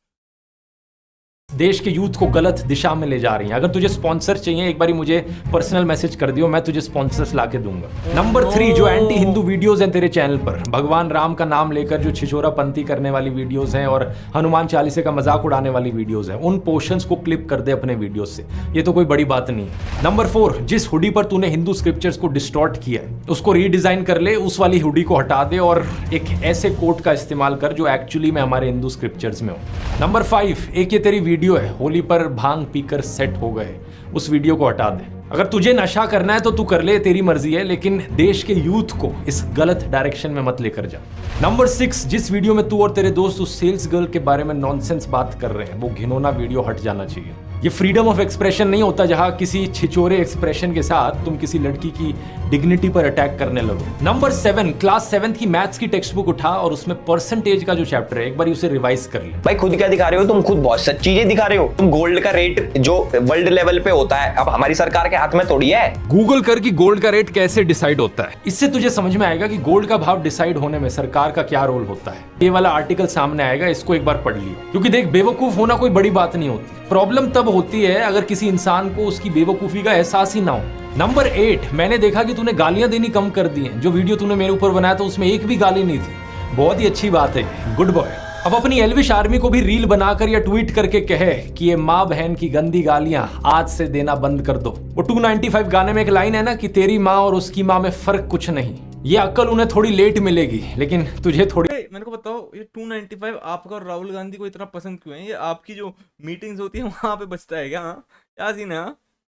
देश के यूथ को गलत दिशा में ले जा रही हैं। अगर तुझे स्पॉन्सर चाहिए एक बारी मुझे पर्सनल मैसेज कर दियो, मैं तुझे स्पॉन्सर्स लाके दूंगा। नंबर 3, जो एंटी हिंदू वीडियोस हैं तेरे चैनल पर, भगवान राम का नाम लेकर जो छिछोरापंथी करने वाली वीडियोस हैं और हनुमान चालीसे का मजाक उड़ाने वाली वीडियोस हैं, उन पोर्शंस को क्लिप कर दे अपने वीडियोस से। ये तो कोई बड़ी बात नहीं है। नंबर 4, जिस हुडी पर तूने हिंदू स्क्रिप्चर्स को डिस्टॉर्ट किया है उसको रीडिजाइन कर ले, उस वाली हुडी को हटा दे और एक ऐसे कोट का इस्तेमाल कर जो एक्चुअली में हमारे हिंदू स्क्रिप्चर्स में हो। नंबर 5, एक ये तेरी वीडियो है होली पर भांग पीकर सेट हो गए, उस वीडियो को हटा दे। अगर तुझे नशा करना है तो तू कर ले, तेरी मर्जी है, लेकिन देश के यूथ को इस गलत डायरेक्शन में मत लेकर जा। नंबर 6, जिस वीडियो में तू और तेरे दोस्त उस सेल्स गर्ल के बारे में नॉनसेंस बात कर रहे हैं वो घिनौना वीडियो हट जाना चाहिए। ये फ्रीडम ऑफ एक्सप्रेशन नहीं होता जहां किसी छिछोरे एक्सप्रेशन के साथ तुम किसी लड़की की डिग्निटी पर अटैक करने लगो। नंबर 7, क्लास 7 की मैथ्स की टेक्स्ट बुक उठा और उसमें परसेंटेज का जो चैप्टर है एक बार उसे रिवाइज कर ले। भाई खुद क्या दिखा रहे हो तुम? खुद बहुत सच चीजें दिखा रहे हो। तुम गोल्ड का रेट जो वर्ल्ड लेवल पे होता है अब हमारी सरकार के हाथ में थोड़ी है। गूगल कर कि गोल्ड का रेट कैसे डिसाइड होता है, इससे तुझे समझ में आएगा कि गोल्ड का भाव डिसाइड होने में सरकार का क्या रोल होता है। ये वाला आर्टिकल सामने आएगा, इसको एक बार पढ़ लियो, क्योंकि देख बेवकूफ होना कोई बड़ी बात नहीं होती। प्रॉब्लम तब होती है अगर किसी इंसान को उसकी बेवकूफी का एहसास ही ना हो। नंबर 8, मैंने देखा कि तूने गालियां देनी कम कर दी हैं। जो वीडियो तूने मेरे ऊपर बनाया था उसमें एक भी गाली नहीं थी। बहुत ही अच्छी बात है, गुड बॉय। अब अपनी एल्विश आर्मी को भी रील बनाकर या ट्वीट करके कहे कि ये माँ बहन की गंदी गालियां आज से देना बंद कर दो। वो 295 गाने में एक लाइन है ना कि तेरी माँ और उसकी माँ में फर्क कुछ नहीं। ये अक्ल उन्हें थोड़ी लेट मिलेगी लेकिन तुझे थोड़ी। मेरे को बताओ ये 295 आपका और राहुल गांधी को इतना पसंद क्यों है? ये आपकी जो मीटिंग्स होती है वहां पे बचता है क्या? क्या सीन है?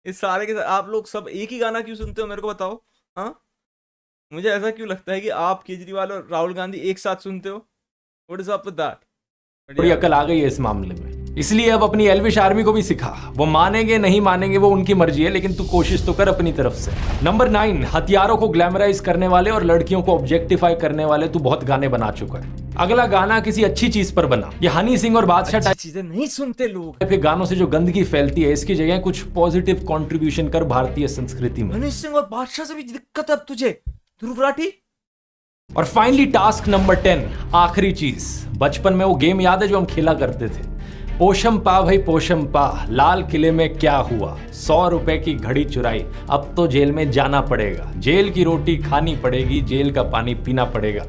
इस सारे के आप लोग सब एक ही गाना क्यों सुनते हो? मेरे को बताओ। हाँ, मुझे ऐसा क्यों लगता है कि आप केजरीवाल और राहुल गांधी एक साथ सुनते हो? What is up with that? थोड़ी अकल आ गई है इस मामले में, इसलिए अब अपनी एल्विश आर्मी को भी सिखा। वो मानेंगे नहीं मानेंगे वो उनकी मर्जी है, लेकिन तू कोशिश तो कर अपनी तरफ से। नंबर 9, हथियारों को ग्लैमराइज करने वाले और लड़कियों को ऑब्जेक्टिफाई करने वाले तू बहुत गाने बना चुका है। अगला गाना किसी अच्छी चीज पर बना। ये हनी सिंह और बादशाह टाइप चीजें नहीं सुनते लोग। फिर गानों से जो गंदगी फैलती है इसकी जगह कुछ पॉजिटिव कंट्रीब्यूशन कर भारतीय संस्कृति में। हनी सिंह और बादशाह से भी दिक्कत है अब तुझे, ध्रुव राठी। और फाइनली टास्क नंबर 10, आखिरी चीज। बचपन में वो गेम याद है जो हम खेला करते थे? पोशम पा भाई पोशम पा, लाल किले में क्या हुआ, 100 रुपए की घड़ी चुराई, अब तो जेल में जाना पड़ेगा, जेल की रोटी खानी पड़ेगी, जेल का पानी पीना पड़ेगा,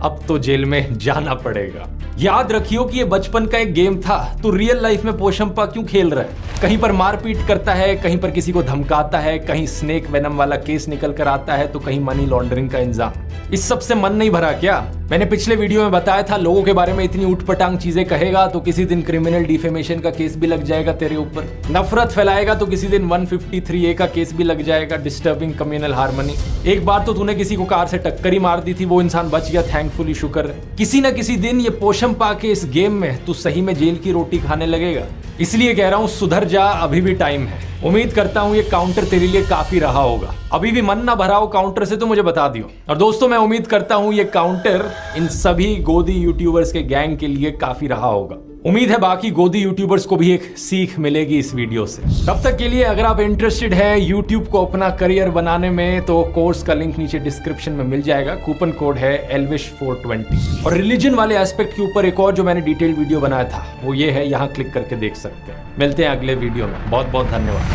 अब तो जेल में जाना पड़ेगा। याद रखियो कि ये बचपन का एक गेम था, तो रियल लाइफ में पोशंपा क्यों खेल रहा है? कहीं पर मारपीट करता है, कहीं पर किसी को धमकाता है, कहीं स्नेक वेनम वाला केस निकल कर आता है, तो कहीं मनी लॉन्ड्रिंग का इंजाम। इस सब से मन नहीं भरा क्या? मैंने पिछले वीडियो में बताया था लोगों के बारे में इतनी उठपटांग चीजें कहेगा तो किसी दिन क्रिमिनल डिफेमेशन का केस भी लग जाएगा तेरे ऊपर। नफरत फैलाएगा तो किसी दिन 153A का केस भी लग जाएगा, डिस्टर्बिंग कम्युनल हार्मनी। एक बार तो तूने किसी को कार से टक्कर ही मार दी थी, वो इंसान बच गया, थैंकफुली शुक्र है। किसी ना किसी दिन ये पोशम पा के इस गेम में तू सही में जेल की रोटी खाने लगेगा। इसलिए कह रहा हूं सुधर जा, अभी भी टाइम है। उम्मीद करता हूं ये काउंटर तेरे लिए काफी रहा होगा। अभी भी मन ना भरा हो काउंटर से तो मुझे बता दियो। और दोस्तों मैं उम्मीद करता हूं ये काउंटर इन सभी गोदी यूट्यूबर्स के गैंग के लिए काफी रहा होगा। उम्मीद है बाकी गोदी यूट्यूबर्स को भी एक सीख मिलेगी इस वीडियो से। तब तक के लिए अगर आप इंटरेस्टेड है यूट्यूब को अपना करियर बनाने में तो कोर्स का लिंक नीचे डिस्क्रिप्शन में मिल जाएगा। कूपन कोड है elvish420। और रिलीजन वाले एस्पेक्ट के ऊपर एक और जो मैंने डिटेल वीडियो बनाया था वो ये है, यहाँ क्लिक करके देख सकते हैं। मिलते हैं अगले वीडियो में, बहुत बहुत धन्यवाद।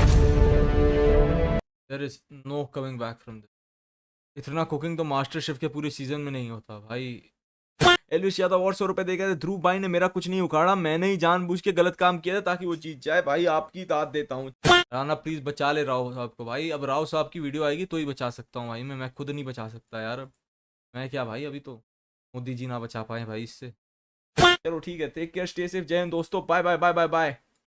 There is no coming back from this. इतना कुकिंग तो मास्टर शेफ के पूरे सीजन में नहीं होता भाई। एल्विश यादव और 100 रुपए दे गए थे। ध्रुव भाई ने मेरा कुछ नहीं उखाड़ा, मैंने ही जानबूझ के गलत काम किया था ताकि वो जीत जाए। भाई आपकी दाद देता हूँ। राना प्लीज बचा ले राव साहब को भाई। अब राव साहब की वीडियो आएगी तो ही बचा सकता हूँ भाई। मैं खुद नहीं बचा सकता यार। मैं क्या भाई, अभी तो मोदी जी ना बचा पाए भाई इससे। चलो ठीक है, टेक केयर, स्टे सेफ, जय हिंद दोस्तों, bye bye bye bye bye.